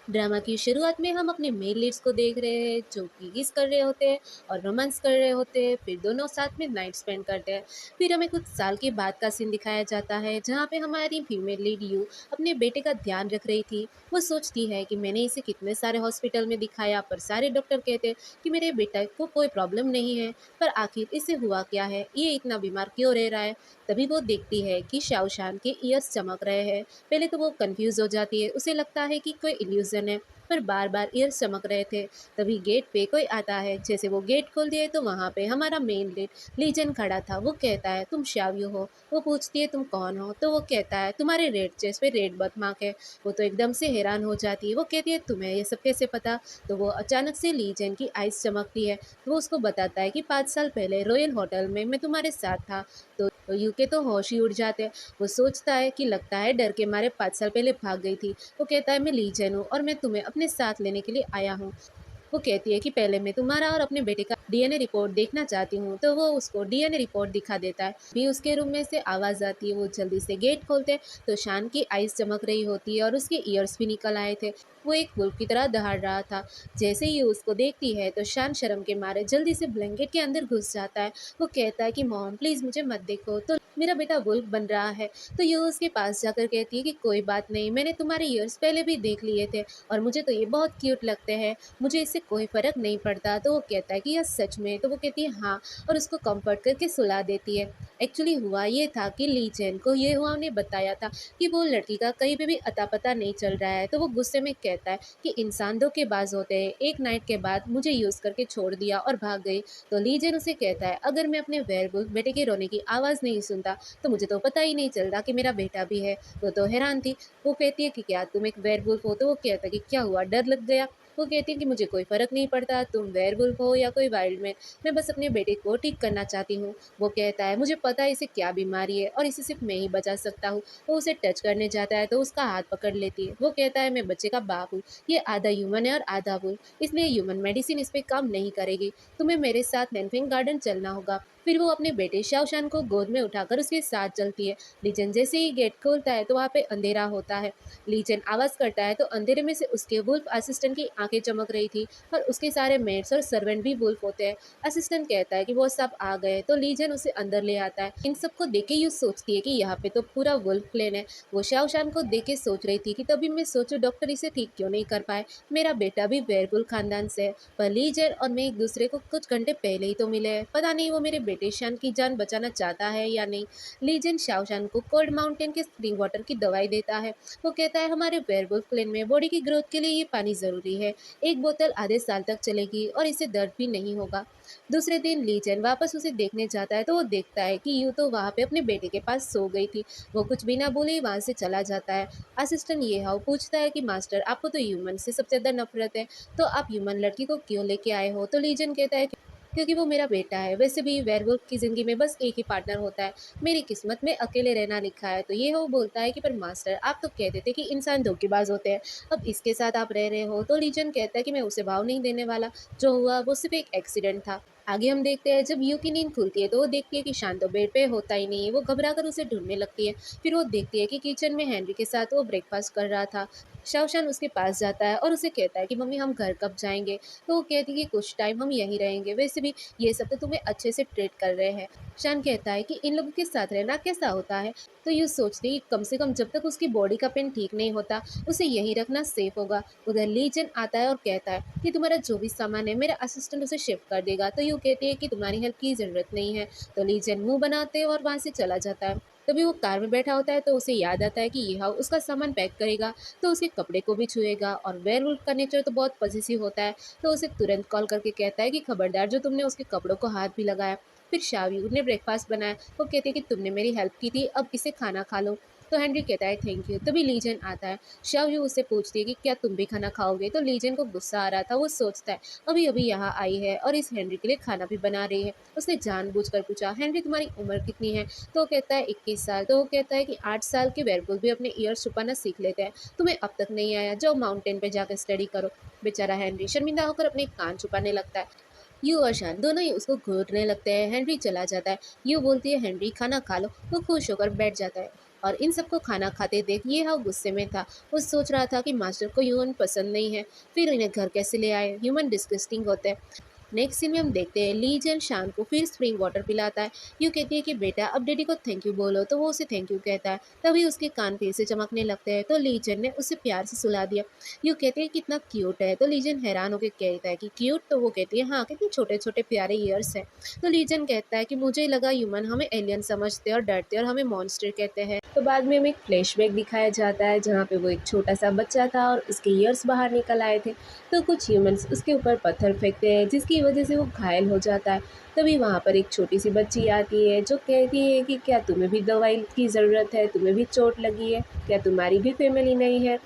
Drama की शुरुआत में हम अपने मेल लीड्स को देख रहे हैं जो कि किस कर रहे होते हैं और रोमांस कर रहे होते हैं, फिर दोनों साथ में नाइट स्पेंड करते हैं। फिर हमें कुछ साल के बाद का सीन दिखाया जाता है जहाँ पे हमारी फीमेल लीड यू अपने बेटे का ध्यान रख रही थी। वो सोचती है कि मैंने इसे कितने सारे हॉस्पिटल में दिखाया पर सारे डॉक्टर कहते हैं कि मेरे बेटा को कोई प्रॉब्लम नहीं है, पर आखिर इसे हुआ क्या है, ये इतना बीमार क्यों रह रहा है। तभी वो देखती है कि शाओशान के ईयर्स चमक रहे हैं। पहले तो वो कंफ्यूज हो जाती है, उसे लगता है कि कोई इल्यूजन है, पर बार बार ईयर्स चमक रहे थे। तभी गेट पे कोई आता है, जैसे वो गेट खोल दिए तो वहाँ पे हमारा मेन लीड लीजन खड़ा था। वो कहता है तुम शाव्यू हो। वो पूछती है तुम कौन हो, तो वो कहता है तुम्हारे रेड चेस्ट पे रेड बर्थ मार्क है। वो तो एकदम से हैरान हो जाती है, वो कहती है तुम्हें ये सब कैसे पता। तो वो अचानक से लीजन की आइस चमकती है। वो उसको बताता है कि 5 साल पहले रॉयल होटल में मैं तुम्हारे साथ था। तो यूके तो होश ही उड़ जाते हैं। वो सोचता है कि लगता है डर के मारे 5 साल पहले भाग गई थी। वो कहता है मैं लीजन हूँ और मैं तुम्हें अपने साथ लेने के लिए आया हूँ। वो कहती है कि पहले मैं तुम्हारा और अपने बेटे का डीएनए रिपोर्ट देखना चाहती हूँ। तो वो उसको डीएनए रिपोर्ट दिखा देता है। भी उसके रूम में से आवाज़ आती है, वो जल्दी से गेट खोलते हैं तो शान की आइस चमक रही होती है और उसके ईयर्स भी निकल आए थे। वो एक वुल्फ की तरह दहाड़ रहा था। जैसे ही उसको देखती है तो शान शर्म के मारे जल्दी से ब्लैंकेट के अंदर घुस जाता है। वो कहता है कि मॉम प्लीज़ मुझे मत देखो। तो मेरा बेटा वुल्फ बन रहा है। तो ये उसके पास जाकर कहती है कि कोई बात नहीं, मैंने तुम्हारे ईयर्स पहले भी देख लिए थे और मुझे तो ये बहुत क्यूट लगते हैं, मुझे इससे कोई फ़र्क नहीं पड़ता। तो वो कहता है कि यह सच में। तो वो कहती है हाँ, और उसको कंफर्ट करके सुला देती है। एक्चुअली हुआ ये था कि ली चैन को ये हुआ ने बताया था कि वो लड़की का कहीं पे भी अता पता नहीं चल रहा है। तो वो गुस्से में कहता है कि इंसान धोखेबाज होते हैं, एक नाइट के बाद मुझे यूज़ करके छोड़ दिया और भाग गई। तो ली चैन उसे कहता है अगर मैं अपने वेयरवुल्फ बेटे के रोने की आवाज़ नहीं सुनता तो मुझे तो पता ही नहीं चलता कि मेरा बेटा भी है। वो तो हैरान थी। वो कहती है कि क्या तुम एक वेयरवुल्फ हो। तो वो कहता है कि क्या हुआ, डर लग गया। वो कहती है कि मुझे कोई फ़र्क नहीं पड़ता तुम वेयरवुल्फ हो या कोई वाइल्ड मैन, मैं बस अपने बेटे को ठीक करना चाहती हूँ। वो कहता है मुझे पता है इसे क्या बीमारी है और इसे सिर्फ मैं ही बचा सकता हूँ। वो उसे टच करने जाता है तो उसका हाथ पकड़ लेती है। वो कहता है मैं बच्चे का बाप हूँ, ये आधा ह्यूमन है और आधा वुल्फ, इसलिए ह्यूमन मेडिसिन इस पे काम नहीं करेगी। तुम्हें मेरे साथ नैनफिंग गार्डन चलना होगा। फिर वो अपने बेटे शाओशान को गोद में उठाकर उसके साथ चलती है। लीजन जैसे ही गेट खोलता है तो वहाँ पे अंधेरा होता है। लीजन आवाज़ करता है तो अंधेरे में से उसके वुल्फ असिस्टेंट की आंखें चमक रही थी और उसके सारे मेड्स और सर्वेंट भी वुल्फ होते हैं। असिस्टेंट कहता है कि वो सब आ गए तो लीजन उसे अंदर ले आता है। इन सबको देख के यूँ सोचती है कि यहाँ पे तो पूरा वुल्फ प्लेन है। वो शाओशान को देख के सोच रही थी कि तभी मैं सोचूं डॉक्टर इसे ठीक क्यों नहीं कर पाए, मेरा बेटा भी वेयरवुल्फ खानदान से है। पर लीजन और मैं एक दूसरे को कुछ घंटे पहले ही तो मिले हैं, पता नहीं वो मेरे बेटे शान की जान बचाना चाहता है या नहीं। लीजन शाओशान को कोल्ड माउंटेन के स्प्रिंग वाटर की दवाई देता है। वो कहता है हमारे वेयरवुल्फ क्लेन में बॉडी की ग्रोथ के लिए ये पानी ज़रूरी है। एक बोतल आधे साल तक चलेगी और इससे दर्द भी नहीं होगा। दूसरे दिन लीजन वापस उसे देखने जाता है तो वो देखता है कि यूँ तो वहाँ पे अपने बेटे के पास सो गई थी। वो कुछ बिना बोले ही वहाँ से चला जाता है। असिस्टेंट ये हाउ पूछता है कि मास्टर आपको तो ह्यूमन से सबसे ज़्यादा नफरत है, तो आप ह्यूमन लड़की को क्यों लेके आए हो। तो लीजन कहता है क्योंकि वो मेरा बेटा है। वैसे भी वेयरवुल्फ की ज़िंदगी में बस एक ही पार्टनर होता है, मेरी किस्मत में अकेले रहना लिखा है। तो ये हो बोलता है कि पर मास्टर आप तो कहते थे कि इंसान धोखेबाज होते हैं, अब इसके साथ आप रह रहे हो। तो लीजन कहता है कि मैं उसे भाव नहीं देने वाला, जो हुआ वो सिर्फ एक एक्सीडेंट था। आगे हम देखते हैं जब यू की नींद खुलती है तो वो देखती है कि शांतो बेड पे होता ही नहीं है। वो घबरा कर उसे ढूंढने लगती है। फिर वो देखती है कि किचन में हेनरी के साथ वो ब्रेकफास्ट कर रहा था। शाओशान उसके पास जाता है और उसे कहता है कि मम्मी हम घर कब जाएंगे। तो वो कहती है कि कुछ टाइम हम यहीं रहेंगे, वैसे भी ये सब तो तुम्हें अच्छे से ट्रीट कर रहे हैं। शान कहता है कि इन लोगों के साथ रहना कैसा होता है। तो यूँ सोचते कि कम से कम जब तक उसकी बॉडी का पेन ठीक नहीं होता उसे यहीं रखना सेफ होगा। उधर लीजन आता है और कहता है कि तुम्हारा जो भी सामान है मेरा असिस्टेंट उसे शिफ्ट कर देगा। तो यूँ कहती है कि तुम्हारी हेल्प की ज़रूरत नहीं है। तो लीजन मुंह बनाते हैं और वहाँ से चला जाता है। तभी वो कार में बैठा होता है तो उसे याद आता है कि ये हाउ उसका सामान पैक करेगा तो उसके कपड़े को भी छुएगा, और वेयरवुल्फ का नेचर तो बहुत पॉसेसिव होता है। तो उसे तुरंत कॉल करके कहता है कि खबरदार जो तुमने उसके कपड़ों को हाथ भी लगाया। फिर शावी ने ब्रेकफास्ट बनाया। वो कहती है कि तुमने मेरी हेल्प की थी, अब इसे खाना खा लो। तो हेनरी कहता है थैंक यू। तभी लीजन आता है। शावी उससे पूछती है कि क्या तुम भी खाना खाओगे। तो लीजन को गुस्सा आ रहा था। वो सोचता है अभी अभी यहाँ आई है और इस हेनरी के लिए खाना भी बना रही है। उसने जानबूझकर पूछा हेनरी तुम्हारी उम्र कितनी है। तो वो कहता है 21 साल। तो वो कहता है कि 8 साल के वेयरवुल्फ भी अपने ईयर छुपाना सीख लेते हैं, तुम्हें अब तक नहीं आया, जाओ माउंटेन पे जाकर स्टडी करो। बेचारा हेनरी शर्मिंदा होकर अपने कान छुपाने लगता है। यू और शान दोनों ही उसको घूरने लगते हैं। हेनरी चला जाता है। यू बोलती है हेनरी खाना खा लो। वो खुश होकर बैठ जाता है और इन सबको खाना खाते देख ये हाँ गुस्से में था। वो सोच रहा था कि मास्टर को ह्यूमन पसंद नहीं है, फिर इन्हें घर कैसे ले आए, ह्यूमन डिस्गस्टिंग होते हैं। नेक्स्ट सीन में हम देखते हैं लीजन शान को फिर स्प्रिंग वाटर पिलाता है। यूँ कहती है कि बेटा अब डैडी को थैंक यू बोलो, तो वो उसे थैंक यू कहता है। तभी उसके कान फिर से चमकने लगते हैं, तो लीजन ने उसे प्यार से सुला दिया। यूँ कहते हैं कितना क्यूट है, तो लीजन हैरान होकर कहता है कि क्यूट, तो वो कहती है हाँ कितने छोटे छोटे प्यारे ईयर्स हैं। तो लीजन कहता है कि मुझे लगा ह्यूमन हमें एलियन समझते और डरते और हमें मॉन्स्टर कहते हैं। तो बाद में हमें एक फ्लैशबैक दिखाया जाता है जहाँ पे वो एक छोटा सा बच्चा था और उसके ईयर्स बाहर निकल आए थे। तो कुछ ह्यूमंस उसके ऊपर पत्थर फेंकते हैं जिसकी वजह से वो घायल हो जाता है। तभी वहाँ पर एक छोटी सी बच्ची आती है जो कहती है कि क्या तुम्हें भी दवाई की ज़रूरत है, तुम्हें भी चोट लगी है, क्या तुम्हारी भी फैमिली नहीं है।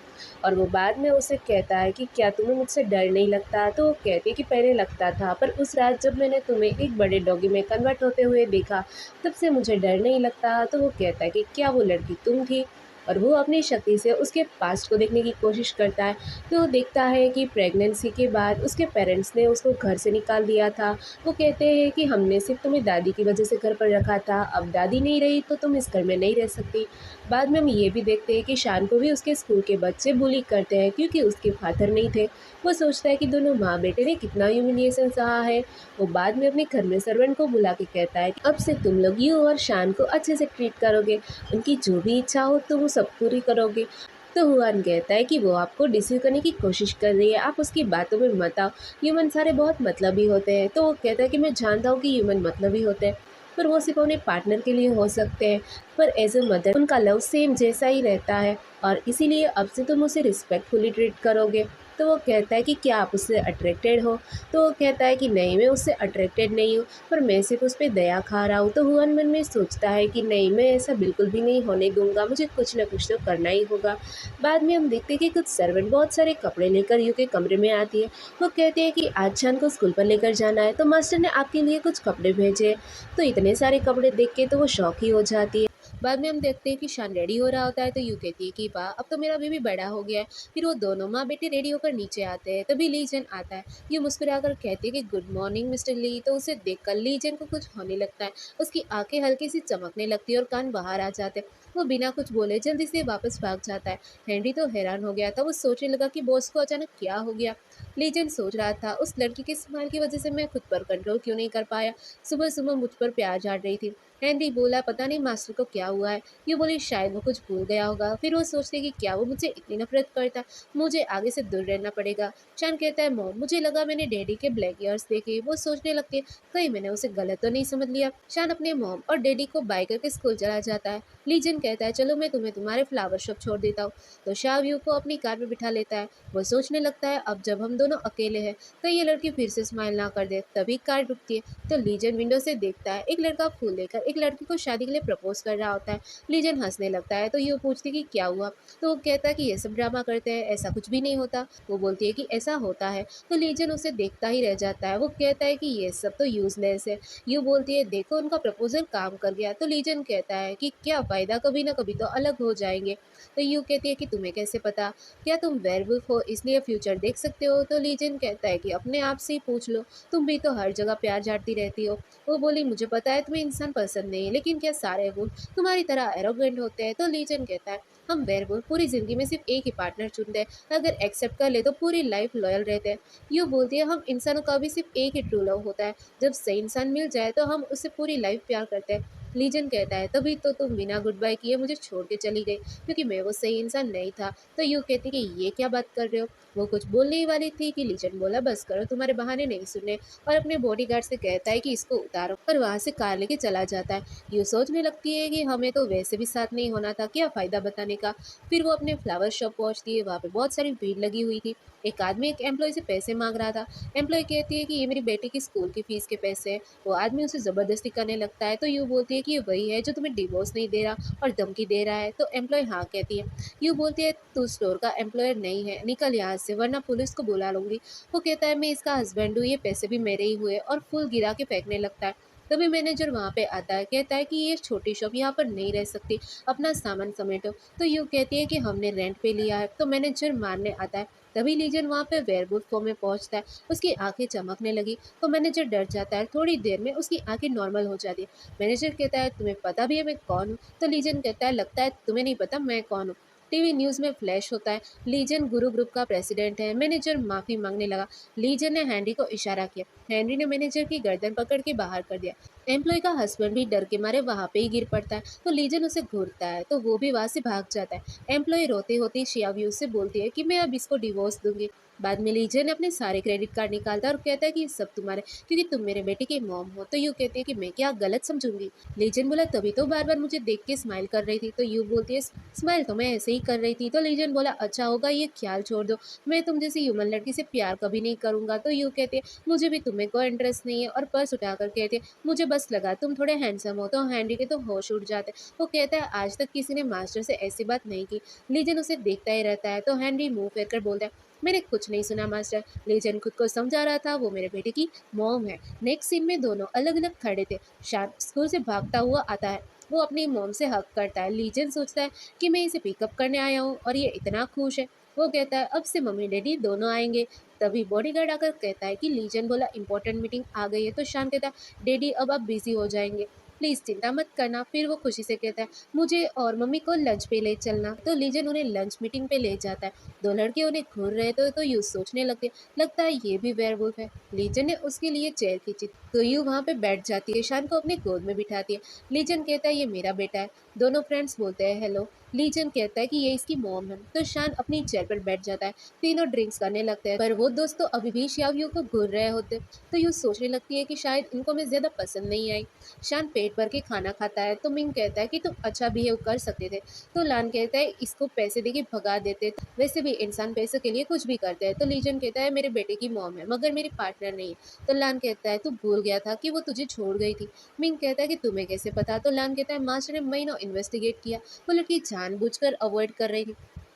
और वो बाद में उसे कहता है कि क्या तुम्हें मुझसे डर नहीं लगता। तो वो कहती है कि पहले लगता था, पर उस रात जब मैंने तुम्हें एक बड़े डॉगी में कन्वर्ट होते हुए देखा तब से मुझे डर नहीं लगता। तो वो कहता है कि क्या वो लड़की तुम थी। और वो अपनी शक्ति से उसके पास्ट को देखने की कोशिश करता है। तो वो देखता है कि प्रेगनेंसी के बाद उसके पेरेंट्स ने उसको घर से निकाल दिया था। वो कहते हैं कि हमने सिर्फ तुम्हें दादी की वजह से घर पर रखा था, अब दादी नहीं रही तो तुम इस घर में नहीं रह सकती। बाद में हम ये भी देखते हैं कि शान को भी उसके स्कूल के बच्चे बुली करते हैं क्योंकि उसके फादर नहीं थे। वो सोचता है कि दोनों माँ बेटे ने कितना ह्यूमिलिएशन सहा है। वो बाद में अपने घर में सर्वेंट को बुला के कहता है कि अब से तुम लोग यू और शान को अच्छे से ट्रीट करोगे, उनकी जो भी इच्छा हो तो वो सब पूरी करोगे। तो हुआन कहता है कि वो आपको डिसीव करने की कोशिश कर रही है, आप उसकी बातों में मत आओ, ह्यूमन सारे बहुत मतलबी होते हैं। तो वो कहता है कि मैं जानता हूँ कि ह्यूमन मतलबी होते हैं, पर वो सिर्फ अपने पार्टनर के लिए हो सकते हैं, पर एज अ मदर उनका लव सेम जैसा ही रहता है और इसीलिए अब से तुम उसे रिस्पेक्टफुली ट्रीट करोगे। तो वो कहता है कि क्या आप उससे अट्रैक्टेड हो। तो वो कहता है कि नहीं, मैं उससे अट्रैक्टेड नहीं हूँ, पर मैं सिर्फ उस पर दया खा रहा हूँ। तो हुआन मन में सोचता है कि नहीं, मैं ऐसा बिल्कुल भी नहीं होने दूंगा, मुझे कुछ ना कुछ तो करना ही होगा। बाद में हम देखते हैं कि कुछ सर्वेंट बहुत सारे कपड़े लेकर यू के कमरे में आती है। वो कहते हैं कि आज शान को स्कूल पर लेकर जाना है, तो मास्टर ने आपके लिए कुछ कपड़े भेजे हैं। तो इतने सारे कपड़े देख के तो वो शौक ही हो जाती है। बाद में हम देखते हैं कि शान रेडी हो रहा होता है, तो यू कहती है कि वाह अब तो मेरा बेबी बड़ा हो गया है। फिर वो दोनों माँ बेटे रेडी होकर नीचे आते हैं, तभी लीजन आता है। यू मुस्कुराकर कहती है कि गुड मॉर्निंग मिस्टर ली। तो उसे देखकर लीजन को कुछ होने लगता है, उसकी आंखें हल्की सी चमकने लगती है और कान बाहर आ जाते हैं। वो बिना कुछ बोले जल्दी से वापस भाग जाता है। हेनरी तो हैरान हो गया था, वो सोचने लगा कि बॉस को अचानक क्या हो गया। लीजन सोच रहा था उस लड़की के स्माइल की वजह से मैं खुद पर कंट्रोल क्यों नहीं कर पाया, सुबह सुबह मुझ पर प्यार झाड़ रही थी। हेनरी बोला पता नहीं मास्टर को क्या हुआ है। ये बोली शायद वो कुछ भूल गया होगा। फिर वो सोचते कि क्या वो मुझसे इतनी नफरत करता है, मुझे आगे से दूर रहना पड़ेगा। शान कहता है मॉम मुझे लगा मैंने डैडी के ब्लैक ईयर्स देखे। वो सोचने लगती है कहीं मैंने उसे गलत तो नहीं समझ लिया। शान अपने मॉम और डैडी को बाय करके स्कूल चला जाता है। लीजन कहता है चलो मैं तुम्हें तुम्हारे फ्लावर शॉप छोड़ देता हूँ। तो शाव्यू को अपनी कार में बिठा लेता है। वो सोचने लगता है अब जब हम दोनों अकेले हैं तो ये लड़की फिर से स्माइल ना कर दे। तभी कार रुकती है, तो लीजन विंडो से देखता है एक लड़का फूल लेकर एक लड़की को शादी के लिए प्रपोज कर रहा होता है। लीजन हंसने लगता है, तो ये पूछती कि क्या हुआ। तो वो कहता है कि ये सब ड्रामा करते हैं, ऐसा कुछ भी नहीं होता। वो बोलती है कि ऐसा होता है। तो लीजन उसे देखता ही रह जाता है। वो कहता है कि ये सब तो यूजलेस है। यू बोलती है देखो उनका प्रपोजल काम कर गया। तो लीजन कहता है कि क्या फायदा, कभी ना कभी तो अलग हो जाएंगे। तो यू कहती है कि तुम्हें कैसे पता, क्या तुम वेयरवुल्फ हो इसलिए फ्यूचर देख सकते हो। तो लीजन कहता है कि अपने आप से ही पूछ लो, तुम भी तो हर जगह प्यार झाड़ती रहती हो। वो बोली मुझे पता है तुम्हें इंसान पसंद नहीं है, लेकिन क्या सारे वुल्फ तुम्हारी तरह एरोगेंट होते हैं। तो लीजन कहता है हम वेयरवुल्फ पूरी जिंदगी में सिर्फ एक ही पार्टनर चुनते हैं, अगर एक्सेप्ट कर ले तो पूरी लाइफ लॉयल रहते हैं। यूँ बोलती है हम इंसानों का भी सिर्फ एक ही ट्रू लव होता है, जब सही इंसान मिल जाए तो हम उससे पूरी लाइफ प्यार करते हैं। लीजन कहता है तभी तो तुम बिना गुड बाय किए मुझे छोड़ के चली गई, क्योंकि मैं वो सही इंसान नहीं था। तो यूँ कहती कि ये क्या बात कर रहे हो। वो कुछ बोलने ही वाली थी कि लीजन बोला बस करो, तुम्हारे बहाने नहीं सुनने, और अपने बॉडीगार्ड से कहता है कि इसको उतारो, पर वहाँ से कार लेके चला जाता है। यूँ सोचने लगती है कि हमें तो वैसे भी साथ नहीं होना था, क्या फ़ायदा बताने का। फिर वो अपने फ्लावर शॉप पहुँचती है, वहाँ पे बहुत सारी भीड़ लगी हुई थी। एक आदमी एक एम्प्लॉय से पैसे मांग रहा था। एम्प्लॉय कहती है कि ये मेरी बेटी की स्कूल की फीस के पैसे हैं। वो आदमी उसे ज़बरदस्ती करने लगता है, तो यूँ बोलती है कि ये वही है जो तुम्हें डिवोर्स नहीं दे रहा और धमकी दे रहा है। तो एम्प्लॉय हाँ कहती है। यूँ बोलती है तू स्टोर का एम्प्लॉयर नहीं है, निकल यहाँ से वरना पुलिस को बुला लूंगी। वो कहता है मैं इसका हस्बैंड हूँ, ये पैसे भी मेरे ही हुए, और फूल गिरा के फेंकने लगता है। तभी मैनेजर वहाँ पे आता है, कहता है कि ये छोटी शॉप यहाँ पर नहीं रह सकती, अपना सामान समेटो। तो यूँ कहती है कि हमने रेंट पे लिया है। तो मैनेजर मारने आता है। तभी लीजन वहाँ पे वेयरवुल्फ फॉर्म में पहुँचता है। उसकी आंखें चमकने लगी तो मैनेजर डर जाता है। थोड़ी देर में उसकी आंखें नॉर्मल हो जाती है। मैनेजर कहता है, तुम्हें पता भी है मैं कौन हूँ? तो लीजन कहता है, लगता है तुम्हें नहीं पता मैं कौन हूँ। टीवी न्यूज़ में फ्लैश होता है, लीजन गुरु ग्रुप का प्रेसिडेंट है। मैनेजर माफ़ी मांगने लगा। लीजन ने हैंनरी को इशारा किया। हैंनरी ने मैनेजर की गर्दन पकड़ के बाहर कर दिया। एम्प्लॉय का हस्बैंड भी डर के मारे वहां पे ही गिर पड़ता है। तो लीजन उसे घूरता है तो वो भी वहां से भाग जाता है। एम्प्लॉय रोते होते शियाव्यू से बोलती है कि मैं अब इसको डिवोर्स दूंगी। बाद में लीजन अपने सारे क्रेडिट कार्ड निकालता है और कहता है कि ये सब तुम्हारे, क्योंकि तुम मेरे बेटे की मॉम हो। तो यू कहती है कि मैं क्या गलत समझूंगी? लीजन बोला, तभी तो बार बार मुझे देख के स्माइल कर रही थी। तो यू बोलती है, स्माइल तो मैं ऐसे ही कर रही थी। तो लीजन बोला, अच्छा होगा ये ख्याल छोड़ दो, मैं तुम जैसी ह्यूमन लड़की से प्यार कभी नहीं करूंगा। तो यू कहती है, मुझे भी तुम्हें कोई इंटरेस्ट नहीं है। और पर्स उठाकर कहती है, मुझे बस लगा तुम थोड़े हैंडसम हो। तो हैंनरी के तो होश उड़ जाते हैं। वो कहता है, आज तक किसी ने मास्टर से ऐसी बात नहीं की। लीजन उसे देखता ही रहता है। तो हैंनरी मुंह फेर कर बोलता है, मैंने कुछ नहीं सुना मास्टर। लीजन खुद को समझा रहा था वो मेरे बेटे की मॉम है। नेक्स्ट सीन में दोनों अलग अलग खड़े थे। शान स्कूल से भागता हुआ आता है। वो अपनी मॉम से हक करता है। लीजन सोचता है कि मैं इसे पिकअप करने आया हूँ और ये इतना खुश है। वो कहता है, अब से मम्मी डैडी दोनों आएंगे। तभी बॉडीगार्ड आकर कहता है कि लीजन बोला इंपॉर्टेंट मीटिंग आ गई है। तो शान कहता है, डैडी अब आप बिजी हो जाएंगे, प्लीज चिंता मत करना। फिर वो खुशी से कहता है, मुझे और मम्मी को लंच पे ले चलना। तो लीजन उन्हें लंच मीटिंग पे ले जाता है। दो लड़के उन्हें घूर रहे थे तो यू सोचने लगते, लगता है ये भी वेयरवुल्फ है। लीजन ने उसके लिए चेयर खींची तो यू वहाँ पे बैठ जाती है। शान को अपने गोद में बिठाती है। लीजन कहता है, ये मेरा बेटा है। दोनों फ्रेंड्स बोलते हैं हेलो। लीजन कहता है कि ये इसकी मॉम है। तो शान अपनी चेयर पर बैठ जाता है। तीनों ड्रिंक्स करने लगते हैं पर वो दोस्तों अभी भी शियाव्यू को घूर रहे होते। तो यू सोचने लगती है कि शायद इनको मैं ज्यादा पसंद नहीं आई। शान पेट भर के खाना खाता है तो मिंग कहता है कि तुम अच्छा बिहेव कर सकते थे। तो लान कहता है, इसको पैसे देके भगा देते, वैसे भी इंसान पैसे के लिए कुछ भी करते हैं। तो लीजन कहता है, मेरे बेटे की मॉम है मगर मेरी पार्टनर नहीं है। तो लान कहता है, तू भूल गया था कि वो तुझे छोड़ गई थी। मिंग कहता है कि तुम्हें कैसे पता? तो लान कहता है, मास्टर ने महीनों इन्वेस्टिगेट किया, वो लड़की जानबूझकर अवॉइड कर रही थी।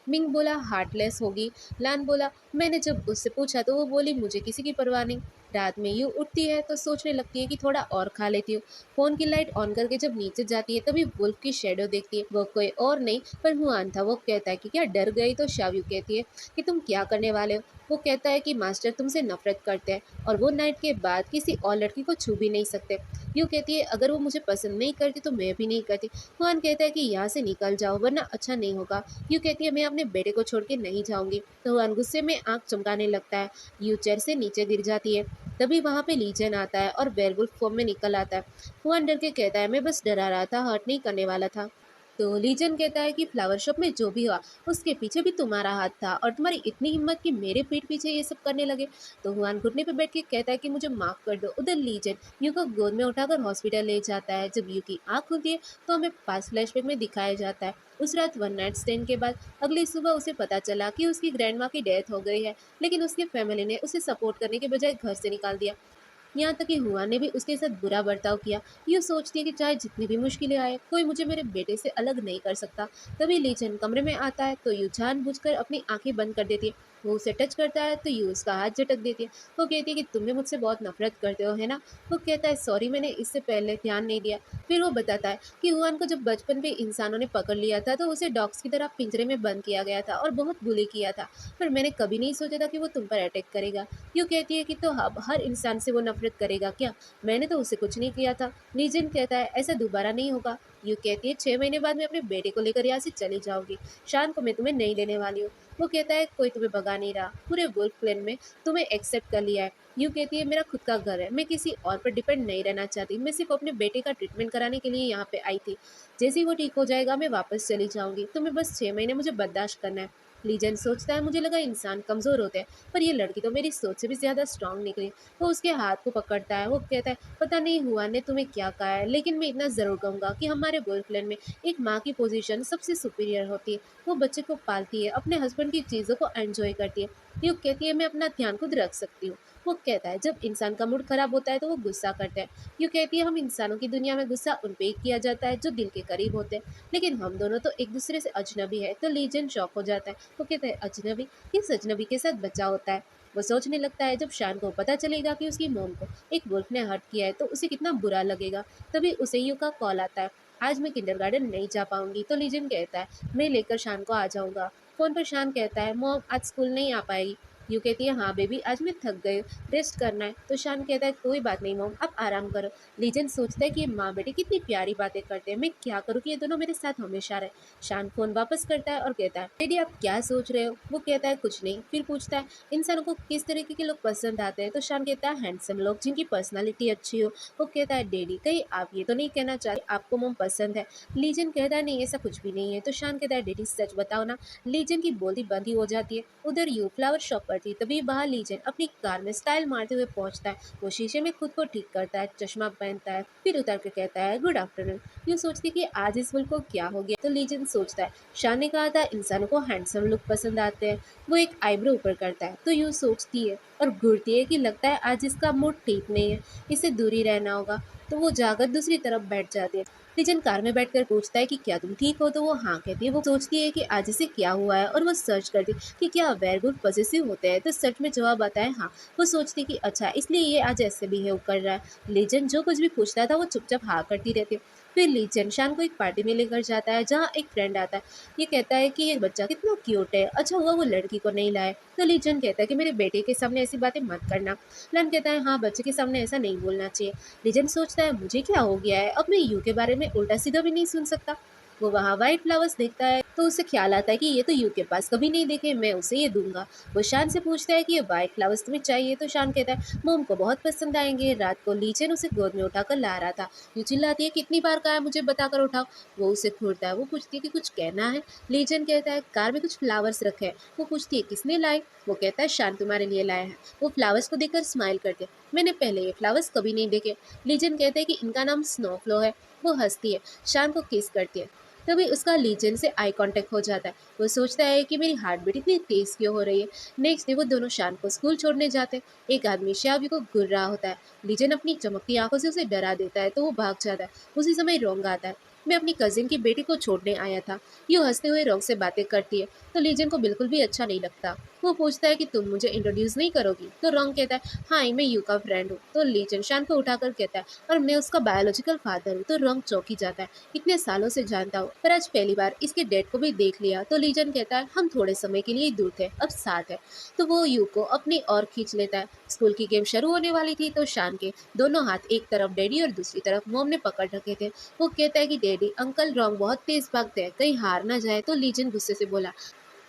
मिंग बोला, हार्टलेस होगी। लान बोला, मैंने जब उससे पूछा तो वो बोली मुझे किसी की परवाह नहीं। रात में यूं उठती है तो सोचने लगती है कि थोड़ा और खा लेती हूँ। फोन की लाइट ऑन करके जब नीचे जाती है तभी वुल्फ की शेडो देखती है। वो कोई और नहीं पर हुआन था। वो कहता है कि क्या डर गई? तो शाव्यू कहती है कि तुम क्या करने वाले हो? वो कहता है कि मास्टर तुमसे नफरत करते हैं और वो नाइट के बाद किसी और लड़की को छू भी नहीं सकते। यूँ कहती है, अगर वो मुझे पसंद नहीं करती तो मैं भी नहीं करती। हुआन कहता है कि यहाँ से निकल जाओ वरना अच्छा नहीं होगा। यूँ कहती है, मैं अपने बेटे को छोड़ के नहीं जाऊंगी। तो हुआन गुस्से में आंख चमकाने लगता है। यू चेयर से नीचे गिर जाती है। तभी वहां पे लीजन आता है और वेयरवुल्फ फॉर्म में निकल आता है। हुआन डर के कहता है, मैं बस डरा रहा था, हर्ट नहीं करने वाला था। तो लीजन कहता है कि फ्लावर शॉप में जो भी हुआ उसके पीछे भी तुम्हारा हाथ था और तुम्हारी इतनी हिम्मत कि मेरे पीठ पीछे ये सब करने लगे। तो हुआन घुटने पे बैठ के कहता है कि मुझे माफ कर दो। उधर लीजन यू को गोद में उठाकर हॉस्पिटल ले जाता है। जब यू की आंख खुलती है तो हमें पास फ्लैशबैक में दिखाया जाता है। उस रात वन नाइट स्टैंड के बाद अगली सुबह उसे पता चला कि उसकी ग्रैंड माँ की डेथ हो गई है। लेकिन उसकी फैमिली ने उसे सपोर्ट करने के बजाय घर से निकाल दिया। यहाँ तक कि हुआ ने भी उसके साथ बुरा बर्ताव किया। यूँ सोचती है कि चाहे जितनी भी मुश्किलें आए कोई मुझे मेरे बेटे से अलग नहीं कर सकता। तभी लीचन कमरे में आता है तो यू जानबूझकर अपनी आंखें बंद कर देती है। वो उसे टच करता है तो यू उसका हाथ झटक देती है। वो कहती है कि तुम भी मुझसे बहुत नफरत करते हो है ना? वो कहता है, सॉरी मैंने इससे पहले ध्यान नहीं दिया। फिर वो बताता है कि हुआन को जब बचपन में इंसानों ने पकड़ लिया था तो उसे डॉग्स की तरह पिंजरे में बंद किया गया था और बहुत बुली किया था। पर मैंने कभी नहीं सोचा था कि वो तुम पर अटैक करेगा। यूँ कहती है कि तो अब हर इंसान से वो नफरत करेगा क्या? मैंने तो उसे कुछ नहीं किया था। लीजन कहता है, ऐसा दोबारा नहीं होगा। यूँ कहती है, 6 महीने बाद मैं अपने बेटे को लेकर यहाँ से चली जाऊंगी। शान को मैं तुम्हें नहीं लेने वाली हूँ। वो कहता है, कोई तुम्हें भगा नहीं रहा, पूरे वुल्फ क्लैन में तुम्हें एक्सेप्ट कर लिया है। यूँ कहती है, मेरा खुद का घर है, मैं किसी और पर डिपेंड नहीं रहना चाहती। मैं सिर्फ अपने बेटे का ट्रीटमेंट कराने के लिए यहाँ पे आई थी। जैसे ही वो ठीक हो जाएगा मैं वापस चली जाऊंगी। तुम्हें बस 6 महीने मुझे बर्दाश्त करना है। लीजन सोचता है, मुझे लगा इंसान कमजोर होते हैं पर ये लड़की तो मेरी सोच से भी ज्यादा स्ट्रांग निकली। वो उसके हाथ को पकड़ता है। वो कहता है, पता नहीं हुआ ने तुम्हें क्या कहा है लेकिन मैं इतना जरूर कहूंगा कि हमारे बॉयफ्रेंड में एक माँ की पोजीशन सबसे सुपीरियर होती है। वो बच्चे को पालती है, अपने हस्बैंड की चीजों को एंजॉय करती है। युग कहती है, मैं अपना ध्यान खुद रख सकती हूँ। वो कहता है, जब इंसान का मूड खराब होता है तो वो गुस्सा करता है। यू कहती है, हम इंसानों की दुनिया में गुस्सा उन पे ही किया जाता है जो दिल के करीब होते हैं, लेकिन हम दोनों तो एक दूसरे से अजनबी है। तो लीजन शॉक हो जाता है। वो कहता है, अजनबी? किस अजनबी के साथ बच्चा होता है? वो सोचने लगता है, जब शान को पता चलेगा कि उसकी मोम को एक वुल्फ ने हर्ट किया है तो उसे कितना बुरा लगेगा। तभी उसे यू का कॉल आता है, आज मैं किंडरगार्टन नहीं जा पाऊंगी। तो लीजन कहता है, मैं लेकर शान को आ जाऊंगा। फ़ोन पर शान कहता है, मॉम आज स्कूल नहीं आ पाएगी। यू कहती है, हाँ बेबी आज मैं थक गई हूँ, रेस्ट करना है। तो शान कहता है, कोई बात नहीं मॉम, आप आराम करो। लीजन सोचता है कि ये माँ बेटे कितनी प्यारी बातें करते हैं, मैं क्या करूँ कि ये दोनों मेरे साथ हमेशा रहे। शान फ़ोन वापस करता है और कहता है, डैडी आप क्या सोच रहे हो? वो कहता है, कुछ नहीं। फिर पूछता है, इंसानों को किस तरीके के लोग पसंद आते हैं? तो शान कहता है, हैंडसम लोग जिनकी पर्सनैलिटी अच्छी हो। वो कहता है, डैडी कहीं आप ये तो नहीं कहना चाहते आपको मॉम पसंद है? लीजन कहता है, नहीं ऐसा कुछ भी नहीं है। तो शान कहता है, डैडी सच बताओ ना। लीजन की बोली बंद ही हो जाती है। उधर यू फ्लावर शॉप पर थी, तभी बाहर लीजन अपनी कार में स्टाइल मारते हुए पहुंचता है। वो शीशे में खुद को ठीक करता है, चश्मा पहनता है, फिर उतर के कहता है, गुड आफ्टरनून। यू सोचती है कि आज इस मुल्क को क्या हो गया। तो लीजन सोचता है, शान ने कहा था इंसानों को हैंडसम लुक पसंद आते हैं। वो एक आईब्रो ऊपर करता है। तो यू सोचती है और घूरती है कि लगता है आज इसका मूड ठीक नहीं है, इसे दूरी रहना होगा। तो वो जाकर दूसरी तरफ बैठ जाती है। लीजन कार में बैठकर पूछता है कि क्या तुम ठीक हो? तो वो हाँ कहती है। वो सोचती है कि आज इसे क्या हुआ है और वो सर्च करती है कि क्या वेयरवुल्फ पॉसेसिव होते हैं। तो सच में जवाब आता है हाँ। वो सोचती है कि अच्छा इसलिए ये आज ऐसे बिहेव कर रहा है। लीजन जो कुछ भी पूछता था वो चुपचाप हाँ करती रहती है। फिर लीजन शान को एक पार्टी में लेकर जाता है जहाँ एक फ्रेंड आता है। ये कहता है कि ये बच्चा कितना क्यूट है, अच्छा हुआ वो लड़की को नहीं लाए। तो लीजन कहता है कि मेरे बेटे के सामने ऐसी बातें मत करना। लन कहता है हाँ बच्चे के सामने ऐसा नहीं बोलना चाहिए। लीजेंड सोचता है मुझे क्या हो गया है, अब मैं यू के बारे में उल्टा सीधा भी नहीं सुन सकता। वो वहाँ व्हाइट फ्लावर्स देखता है तो उसे ख्याल आता है कि ये तो यू के पास कभी नहीं देखे, मैं उसे ये दूंगा। वो शान से पूछता है कि ये व्हाइट फ्लावर्स तुम्हें चाहिए? तो शान कहता है मोम को बहुत पसंद आएंगे, रात को लीचन उसे गोद में उठाकर ला रहा था। यू चिल्लाती है कितनी बार कहा है मुझे बताकर उठाओ। वो उसे घूरता है। वो पूछती है कि कुछ कहना है? लीजन कहता है कार में कुछ फ्लावर्स रखे हैं। वो पूछती है किसने लाए? वो कहता है शान तुम्हारे लिए लाया है। वो फ्लावर्स को देखकर स्माइल करते हैं। मैंने पहले ये फ्लावर्स कभी नहीं देखे। लीजन कहते हैं कि इनका नाम स्नोफ्लो है। वो हंसती है, शान को किस करती है। तभी उसका लीजन से आई कांटेक्ट हो जाता है। वो सोचता है कि मेरी हार्ट बीट इतनी तेज क्यों हो रही है। नेक्स्ट डे वो दोनों शान को स्कूल छोड़ने जाते हैं। एक आदमी शावी को घूर रहा होता है। लीजन अपनी चमकती आंखों से उसे डरा देता है तो वो भाग जाता है। उसी समय रोंग आता है। मैं अपनी कजिन की बेटी को छोड़ने आया था। यूँ हंसते हुए रोंग से बातें करती है तो लीजन को बिल्कुल भी अच्छा नहीं लगता। वो पूछता है कि तुम मुझे इंट्रोड्यूस नहीं करोगी? तो रोंग कहता है हाँ मैं यू का फ्रेंड हूँ। तो लीजन शान को उठाकर कहता है और मैं उसका बायोलॉजिकल फादर हूँ। तो रोंग चौंकी जाता है, इतने सालों से जानता हूँ पर आज पहली बार इसके डैड को भी देख लिया। तो लीजन कहता है हम थोड़े समय के लिए दूर थे, अब साथ है। तो वो यू को अपनी ओर खींच लेता है। स्कूल की गेम शुरू होने वाली थी तो शान के दोनों हाथ एक तरफ डैडी और दूसरी तरफ मोम ने पकड़ रखे थे। वो कहता है कि डैडी अंकल रोंग बहुत तेज भागते हैं, कहीं हार ना जाए। तो लीजन गुस्से से बोला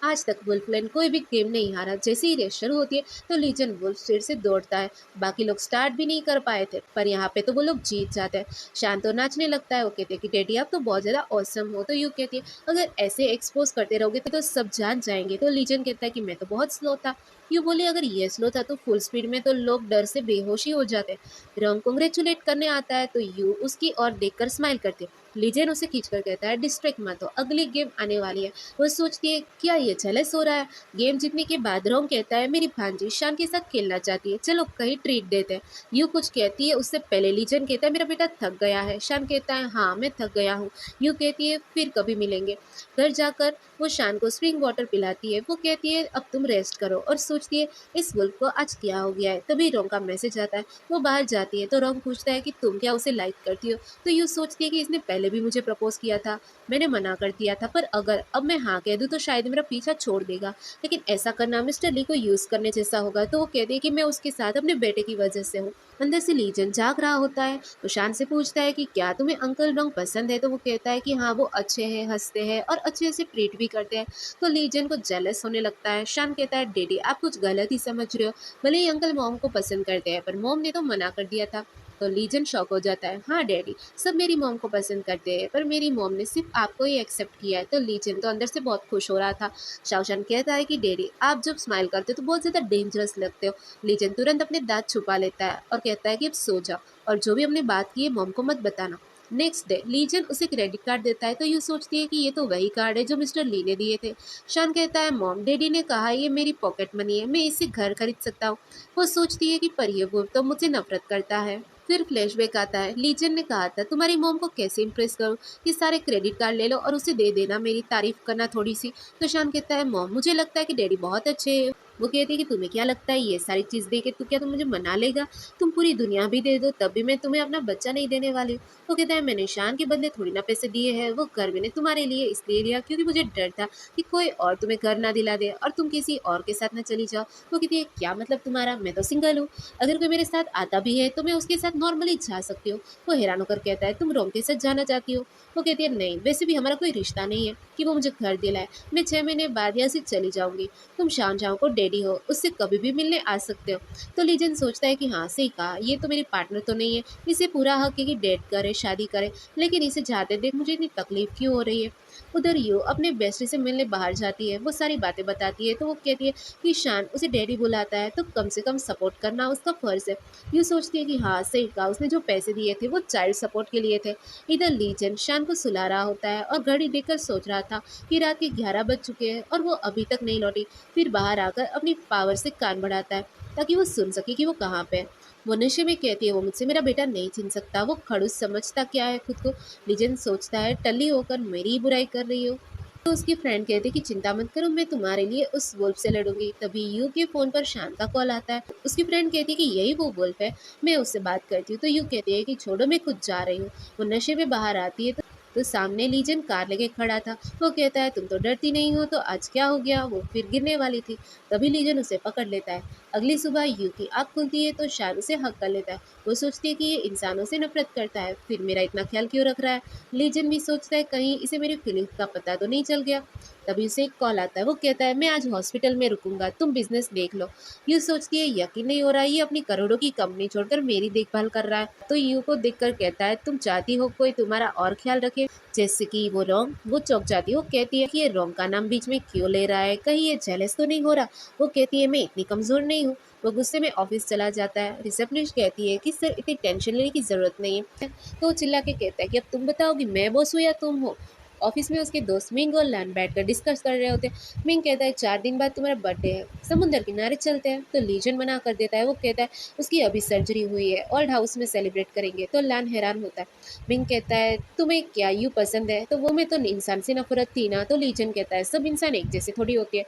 आज तक वुल्फलैंड कोई भी गेम नहीं हारा। जैसे ही रेस शुरू होती है तो लीजन वुल्फ फिर से दौड़ता है। बाकी लोग स्टार्ट भी नहीं कर पाए थे पर यहाँ पे तो वो लोग जीत जाते हैं। शांत तो नाचने लगता है। वो कहते हैं कि डैडी आप तो बहुत ज़्यादा औसम हो। तो यू कहती है अगर ऐसे एक्सपोज करते रहोगे तो सब जान जाएंगे। तो लीजन कहता है कि मैं तो बहुत स्लो था। यू बोले अगर ये स्लो था तो फुल स्पीड में तो लोग डर से बेहोश ही हो जाते। रंग कॉन्ग्रेचुलेट करने आता है तो यू उसकी ओर देखकर स्माइल करती है। लीजन उसे खींचकर कहता है डिस्ट्रैक्ट मत हो, अगली गेम आने वाली है। वो सोचती है क्या ये जेलस हो रहा है। गेम जीतने के बाद रोम कहता है मेरी भांजी शान के साथ खेलना चाहती है, चलो कहीं ट्रीट देते हैं। यू कुछ कहती है उससे पहले लीजन कहता है मेरा बेटा थक गया है। शान कहता है हाँ मैं थक गया हूँ। यू कहती है फिर कभी मिलेंगे। घर जाकर वो शान को स्प्रिंग वाटर पिलाती है। वो कहती है अब तुम रेस्ट करो और सोचती है इस वुल्फ को आज क्या हो गया है। तभी रोम का मैसेज आता है। वो बाहर जाती है तो रोम पूछता है कि तुम क्या उसे लाइक करती हो? तो यू सोचती है कि इसने पहले भी मुझे प्रपोज किया था, मैंने मना कर दिया था, पर अगर अब मैं हाँ कह दूँ तो शायद मेरा पीछा छोड़ देगा। लेकिन ऐसा करना मिस्टर ली को यूज़ करने जैसा होगा। तो वो कहती है कि मैं उसके साथ अपने बेटे की वजह से हूँ। अंदर से लीजन जाग रहा होता है तो शान से पूछता है कि क्या तुम्हें अंकल रंग पसंद है? तो वो कहता है कि हाँ वो अच्छे हैं, हंसते हैं और अच्छे से ट्रीट भी करते हैं। तो लीजन को जेलस होने लगता है। शान कहता है डैडी आप कुछ गलत ही समझ रहे हो, भले ही अंकल मॉम को पसंद करते हैं पर मॉम ने तो मना कर दिया था। तो लीजन शॉक हो जाता है, हाँ डैडी सब मेरी मॉम को पसंद करते हैं पर मेरी मॉम ने सिर्फ आपको ही एक्सेप्ट किया है। तो लीजन तो अंदर से बहुत खुश हो रहा था। शाओशान कहता है कि डैडी आप जब स्माइल करते हो तो बहुत ज़्यादा डेंजरस लगते हो। लीजन तुरंत अपने दांत छुपा लेता है और कहता है कि अब सो जाओ और जो भी हमने बात की है मॉम को मत बताना। नेक्स्ट डे लीजन उसे क्रेडिट कार्ड देता है तो यू सोचती है कि ये तो वही कार्ड है जो मिस्टर ली ने दिए थे। शान कहता है मॉम डैडी ने कहा ये मेरी पॉकेट मनी है, मैं इससे घर खरीद सकता हूँ। वो सोचती है कि पर ये वो तो मुझसे नफरत करता है। फिर फ्लैशबैक आता है। लीजन ने कहा था तुम्हारी मॉम को कैसे इंप्रेस करूं, ये सारे क्रेडिट कार्ड ले लो और उसे दे देना, मेरी तारीफ करना थोड़ी सी। तो शान कहता है मॉम मुझे लगता है कि डैडी बहुत अच्छे हैं। वो कहती है कि तुम्हें क्या लगता है ये सारी चीज़ दे के तो क्या तुम मुझे मना लेगा? तुम पूरी दुनिया भी दे दो तब भी मैं तुम्हें अपना बच्चा नहीं देने वाली हूँ। वो कहता है मैंने ईशान के बदले थोड़ी ना पैसे दिए हैं, वो घर मैंने तुम्हारे लिए इसलिए लिया क्योंकि मुझे डर था कि कोई और तुम्हें घर ना दिला दे और तुम किसी और के साथ ना चली जाओ। वो कहती है क्या मतलब तुम्हारा? मैं तो सिंगल हूँ, अगर कोई मेरे साथ आता भी है तो मैं उसके साथ नॉर्मली जा सकती हूँ। वो हैरान होकर कहता है तुम रोम के साथ जाना चाहती हो? वो कहती है नहीं, वैसे भी हमारा कोई रिश्ता नहीं है कि वो मुझे घर दिलाए, मैं 6 महीने बाद यहाँ से चली जाऊंगी। तुम शान झाओ को डैडी हो, उससे कभी भी मिलने आ सकते हो। तो लीजन सोचता है कि हाँ सही कहा, ये तो मेरी पार्टनर तो नहीं है, इसे पूरा हक है कि डेट करे शादी करे, लेकिन इसे जाते देख मुझे इतनी तकलीफ क्यों हो रही है। उधर यू अपने बेस्टी से मिलने बाहर जाती है, वो सारी बातें बताती है तो वो कहती है कि शान उसे डैडी बुलाता है तो कम से कम सपोर्ट करना उसका फर्ज है। यू सोचती है कि हाँ सही कहा, उसने जो पैसे दिए थे वो चाइल्ड सपोर्ट के लिए थे। इधर लीजन शान को सुला रहा होता है और घड़ी देखकर सोच रहा था कि रात के 11 बज चुके हैं और वो अभी तक नहीं लौटी। फिर बाहर आकर अपनी पावर से कान बढ़ाता है ताकि वो सुन सके कि वो कहाँ पे है। वो नशे में कहती है वो मुझसे मेरा बेटा नहीं छीन सकता, वो खड़ूस समझता क्या है खुद को। लीजेंड सोचता है टल्ली होकर मेरी ही बुराई कर रही हो। तो उसकी फ्रेंड कहती है कि चिंता मत करो, मैं तुम्हारे लिए उस वुल्फ से लड़ूंगी। तभी यू के फोन पर शान का कॉल आता है। उसकी फ्रेंड कहती है कि यही वो वुल्फ है, मैं उससे बात करती हूँ। तो यू कहती है कि छोड़ो मैं खुद जा रही हूँ। वो नशे में बाहर आती है तो सामने लीजन कार लेके खड़ा था। वो कहता है तुम तो डरती नहीं हो, तो आज क्या हो गया? वो फिर गिरने वाली थी, तभी लीजन उसे पकड़ लेता है। अगली सुबह यू की आँख खुलती है तो शान उसे हक कर लेता है। वो सोचती है कि ये इंसानों से नफरत करता है, फिर मेरा इतना ख्याल क्यों रख रहा है। लीजन भी सोचता है कहीं इसे मेरी फीलिंग्स का पता तो नहीं चल गया। तभी उसे एक कॉल आता है। वो कहता है मैं आज हॉस्पिटल में रुकूंगा, तुम बिजनेस देख लो। यू सोचती है यकीन नहीं हो रहा है, ये अपनी करोड़ों की कंपनी छोड़कर मेरी देखभाल कर रहा है। तो यू को देखकर कहता है तुम चाहती हो कोई तुम्हारा और ख्याल रखे, जैसे कि वो रोंग। वो चौंक जाती है, वो कहती है कि ये रोंग का नाम बीच में क्यों ले रहा है, कहीं ये जेलस तो नहीं हो रहा। वो कहती है मैं इतनी कमजोर नहीं हूँ। वो गुस्से में ऑफिस चला जाता है। रिसेप्शनिस्ट कहती है कि सर इतनी टेंशन लेने की जरूरत नहीं है। तो वो चिल्ला के कहता है कि अब तुम बताओ कि मैं बॉस हूँ या तुम हो। ऑफिस में उसके दोस्त मिंग और लैन बैठकर डिस्कस कर रहे होते हैं। मिंग कहता है 4 दिन बाद तुम्हारा बर्थडे है, समुंदर किनारे चलते हैं। तो लीजन मना कर देता है। वो कहता है उसकी अभी सर्जरी हुई है, ओल्ड हाउस में सेलिब्रेट करेंगे। तो लैन हैरान होता है। मिंग कहता है तुम्हें क्या यू पसंद है? तो वो में तो इंसान से नफरत थी ना। तो लीजन कहता है सब इंसान एक जैसे थोड़ी होती है,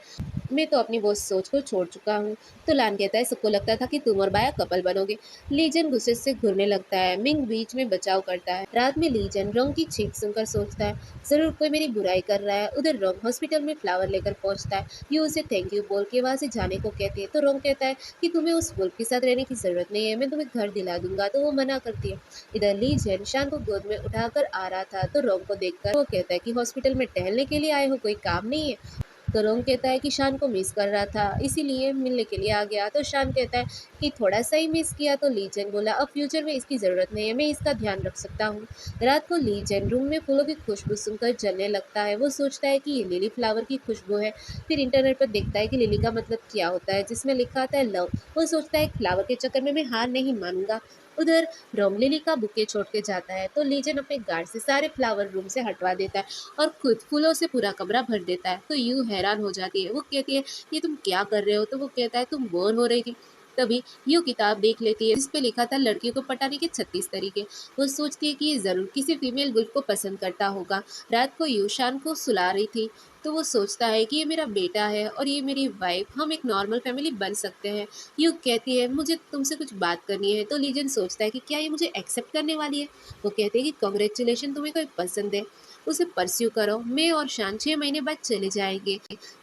मैं तो अपनी वो सोच को छोड़ चुका हूँ। तो लान कहता है सबको लगता था कि तुम और बाया कपल बनोगे। लीजन गुस्से से घूरने लगता है। मिंग बीच में बचाव करता है। रात में लीजन रोंग की चीख सुनकर सोचता है जरूर कोई मेरी बुराई कर रहा है। उधर रोंग हॉस्पिटल में फ्लावर लेकर पहुंचता है। यू उसे थैंक यू बोल के वहां से जाने को कहती है। तो रोंग कहता है कि तुम्हें उस वुल्फ के साथ रहने की जरूरत नहीं है, मैं तुम्हें घर दिला दूंगा। तो वो मना करती है। इधर लीजन शान को गोद में उठाकर आ रहा था तो रोंग को देखकर वो कहता है कि हॉस्पिटल में टहलने के लिए आए हो, कोई काम नहीं है। तो रोंग कहता है कि शान को मिस कर रहा था इसीलिए मिलने के लिए आ गया। तो शान कहता है कि थोड़ा सा ही मिस किया। तो लीजन बोला अब फ्यूचर में इसकी ज़रूरत नहीं है, मैं इसका ध्यान रख सकता हूँ। रात को लीजन रूम में फूलों की खुशबू सुनकर जलने लगता है। वो सोचता है कि ये लिली फ्लावर की खुशबू है। फिर इंटरनेट पर देखता है कि लिली का मतलब क्या होता है, जिसमें लिखा आता है लव। वो सोचता है फ्लावर के चक्कर में मैं हार नहीं मानूंगा। उधर रोंग लिली का बुके छोड़ के जाता है तो लीजन अपने गार्ड से सारे फ्लावर रूम से हटवा देता है और खुद फूलों से पूरा कमरा भर देता है। तो यूं हैरान हो जाती है। वो कहती है ये तुम क्या कर रहे हो? तो वो कहता है तुम बोर हो रही थी। तभी यू किताब देख लेती है जिस पे लिखा था लड़कियों को पटाने के 36 तरीके। वो सोचती है कि ये जरूर किसी फीमेल वुल्फ को पसंद करता होगा। रात को यू शान को सुला रही थी तो वो सोचता है कि ये मेरा बेटा है और ये मेरी वाइफ, हम एक नॉर्मल फैमिली बन सकते हैं। यू कहती है मुझे तुमसे कुछ बात करनी है। तो लीजन सोचता है कि क्या ये मुझे एक्सेप्ट करने वाली है। वो कहते हैं कि कॉन्ग्रेचुलेशन, तुम्हें कोई पसंद है, उसे परस्यू करो, मैं और शान 6 महीने बाद चले जाएंगे।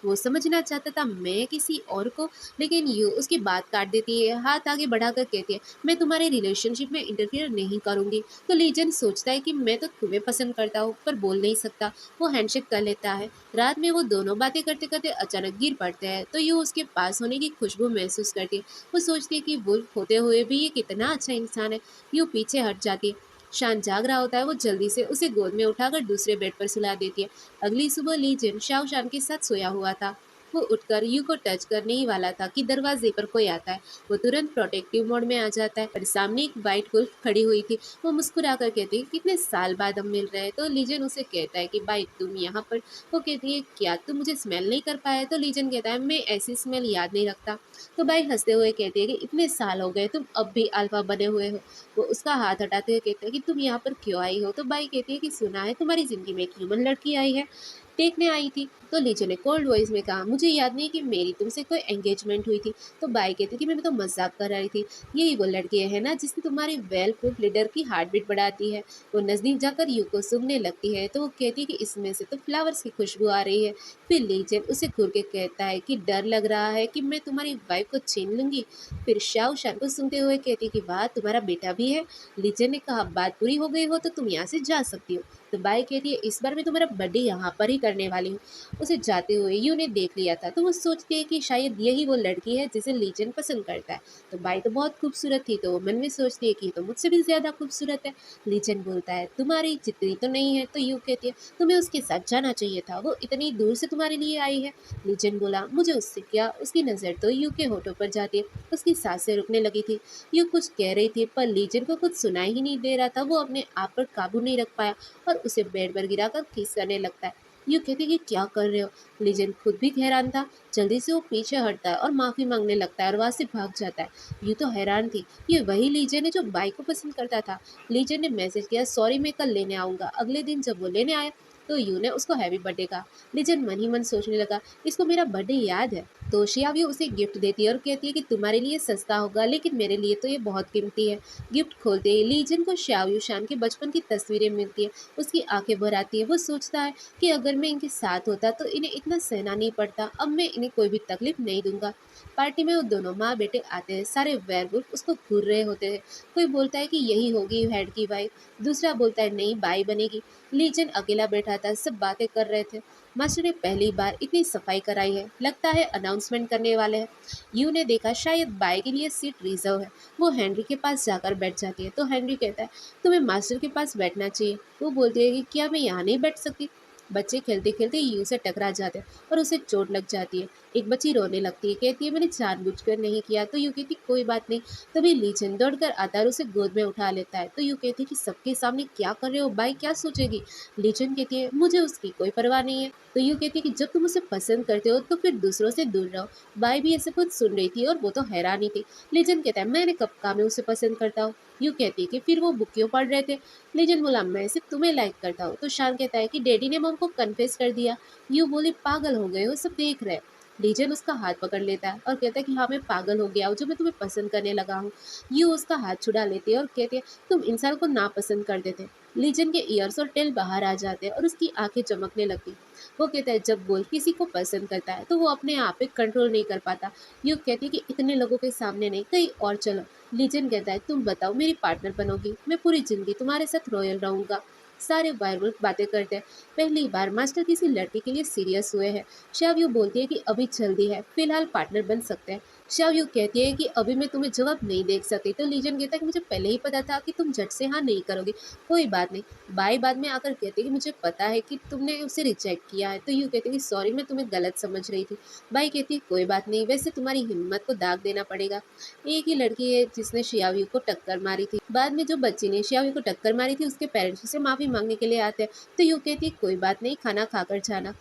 वो समझना चाहता था मैं किसी और को, लेकिन यू उसकी बात काट देती है। हाथ आगे बढ़ाकर कहती है मैं तुम्हारे रिलेशनशिप में इंटरफियर नहीं करूंगी। तो लीजन सोचता है कि मैं तो तुम्हें पसंद करता हूँ पर बोल नहीं सकता। वो हैंडशेक कर लेता है। रात में वो दोनों बातें करते करते अचानक गिर पड़ते हैं तो यू उसके पास होने की खुशबू महसूस करती है। वो सोचती है कि वुल्फ होते हुए भी ये कितना अच्छा इंसान है। यू पीछे हट जाती है। शान जाग रहा होता है। वो जल्दी से उसे गोद में उठाकर दूसरे बेड पर सुला देती है। अगली सुबह लीजन शाओ शान के साथ सोया हुआ था। वो उठकर यू को टच करने ही वाला था कि दरवाजे पर कोई आता है। वो तुरंत प्रोटेक्टिव मोड में आ जाता है और सामने एक वाइट वुल्फ खड़ी हुई थी। वो मुस्कुरा कर कहती है कितने साल बाद हम मिल रहे हैं। तो लीजन उसे कहता है कि भाई तुम यहाँ पर। वो कहती है क्या तुम मुझे स्मेल नहीं कर पाया? तो लीजन कहता है मैं ऐसी स्मेल याद नहीं रखता। तो भाई हंसते हुए कहती है कि इतने साल हो गए तुम अब भी अल्फा बने हुए हो। वो उसका हाथ हटाते हुए कहते हैं कि तुम यहाँ पर क्यों आई हो? तो बाई कहती है कि सुना है तुम्हारी जिंदगी में एक ह्यूमन लड़की आई है। देखने आई थी। तो लीजो ने कोल्ड वॉइस में कहा, मुझे याद नहीं कि मेरी तुमसे कोई एंगेजमेंट हुई थी। तो बाई कहती कि मैं तो मजाक कर रही थी। यही वो लड़की है ना जिसने तुम्हारी वेल प्रूफ लीडर की हार्ट बीट बढ़ाती है। वो नजदीक जाकर यू को सूंघने लगती है तो वो कहती है कि इसमें से तो फ्लावर्स की खुशबू आ रही है। फिर लीजन उसे घूर के कहता है कि डर लग रहा है कि मैं तुम्हारी वाइफ को छीन लूंगी। फिर शाओ शान को सुनते हुए कहती कि वाह, तुम्हारा बेटा भी है। लीजन ने कहा, बात पूरी हो गई हो तो तुम यहाँ से जा सकती हो। तो बाई कहती है, इस बार मैं तुम्हारा बर्थडे यहाँ पर ही करने वाली हूँ। उसे जाते हुए यू ने देख लिया था तो वो सोचती है कि शायद यही वो लड़की है जिसे लीजन पसंद करता है। तो बाई तो बहुत खूबसूरत थी तो वो मन में सोचती है कि ये तो मुझसे भी ज्यादा खूबसूरत है। लीजन बोलता है, तुम्हारी जितनी तो नहीं है। तो यू कहती है, तुम्हें उसके साथ जाना चाहिए था, वो इतनी दूर से तुम्हारे लिए आई है। लीजन बोला, मुझे उससे क्या। उसकी नज़र तो यू के होठों पर जाती है। उसकी सांसें रुकने लगी थी। यू कुछ कह रही थी पर लीजन को कुछ सुनाई ही नहीं दे रहा था। वो अपने आप पर काबू नहीं रख पाया और उसे बेड पर गिराकर किस करने लगता है। यूँ कहती कि क्या कर रहे हो। लीजन खुद भी हैरान था। जल्दी से वो पीछे हटता है और माफ़ी मांगने लगता है और वहाँ से भाग जाता है। यूँ तो हैरान थी, ये वही लीजन है जो बाइक को पसंद करता था। लीजन ने मैसेज किया, सॉरी मैं कल लेने आऊँगा। अगले दिन जब वो लेने आया तो यू ने उसको हैप्पी बर्थडे कहा। लीजन मन ही मन सोचने लगा, इसको मेरा बर्थडे याद है। तो शियावी उसे गिफ्ट देती है और कहती है कि तुम्हारे लिए सस्ता होगा लेकिन मेरे लिए तो ये बहुत कीमती है। गिफ्ट खोलते ही लीजन को श्याव्यू शान के बचपन की तस्वीरें मिलती है। उसकी आंखें भर आती है। वो सोचता है कि अगर मैं इनके साथ होता तो इन्हें इतना सहना नहीं पड़ता। अब मैं इन्हें कोई भी तकलीफ नहीं दूंगा। पार्टी में वो दोनों माँ बेटे आते हैं। सारे वेयरवुल्फ उसको घूर रहे होते हैं। कोई बोलता है कि यही होगी हेड की वाइफ, दूसरा बोलता है नहीं बाई बनेगी। लीजन अकेला बैठा था, सब बातें कर रहे थे। मास्टर ने पहली बार इतनी सफाई कराई है, लगता है अनाउंसमेंट करने वाले हैं। यू ने देखा शायद बाई के लिए सीट रिजर्व है। वो हेनरी के पास जाकर बैठ जाती है तो हेनरी कहता है, तुम्हें मास्टर के पास बैठना चाहिए। वो बोलती है कि क्या मैं यहाँ नहीं बैठ सकती। बच्चे खेलते खेलते यू से टकरा जाते हैं और उसे चोट लग जाती है। एक बच्ची रोने लगती है, कहती है मैंने जानबूझकर नहीं किया। तो यू कहती कोई बात नहीं। तभी लीजन दौड़कर आता है और उसे गोद में उठा लेता है। तो यू कहती है कि सबके सामने क्या कर रहे हो, बाई क्या सोचेगी। लीजन कहती है, मुझे उसकी कोई परवाह नहीं है। तो यू कहती है कि जब तुम उसे पसंद करते हो तो फिर दूसरों से दूर रहो। बाई भी ऐसे कुछ सुन रही थी और वो तो हैरान ही थी। लीजन कहता है, मैंने कब कहा मैं उसे पसंद करता हूँ। यू कहती है कि फिर वो बुक क्यों पढ़ रहे थे। लीजन बोला, मैं सिर्फ तुम्हें लाइक करता हूँ। तो शान कहता है कि डैडी ने मम को कन्फेस कर दिया। यू बोली, पागल हो गए हो, सब देख रहे हैं। लीजन उसका हाथ पकड़ लेता है और कहता है कि हाँ मैं पागल हो गया हूँ जो मैं तुम्हें पसंद करने लगा हूँ। यू उसका हाथ छुड़ा लेती है और कहती है, तुम इंसान को ना पसंद करते थे। लीजन के ईयर्स और टेल बाहर आ जाते हैं और उसकी आंखें चमकने लगती। वो कहता है, जब बोल किसी को पसंद करता है तो वो अपने आप पे कंट्रोल नहीं कर पाता। यू कहती है कि इतने लोगों के सामने नहीं, कहीं और चलो। लीजन कहता है, तुम बताओ मेरी पार्टनर बनोगी, मैं पूरी जिंदगी तुम्हारे साथ रॉयल रहूंगा। सारे वायरवुल्फ बातें करते हैं। पहली बार मास्टर किसी लड़की के लिए सीरियस हुए हैं। शाव्यू बोलती है कि अभी जल्दी है, फिलहाल पार्टनर बन सकते हैं। शाव्यू कहती है कि अभी मैं तुम्हें जवाब नहीं दे सकती। तो लीजन कहता है कि मुझे पहले ही पता था कि तुम झट से हाँ नहीं करोगे। कोई बात नहीं। बाई बाद में आकर कहती है कि मुझे पता है कि तुमने उसे रिजेक्ट किया है। तो यूँ कहती है कि सॉरी मैं तुम्हें गलत समझ रही थी। बाई कहती है कोई बात नहीं, वैसे तुम्हारी हिम्मत को दाग देना पड़ेगा। एक ही लड़की है जिसने शियावी को टक्कर मारी थी। बाद में जो बच्ची ने शियावी को टक्कर मारी थी उसके पेरेंट्स उसे माफी मांगने के लिए आते हैं। तो यूँ कहती है कोई बात नहीं, खाना खाकर जाना।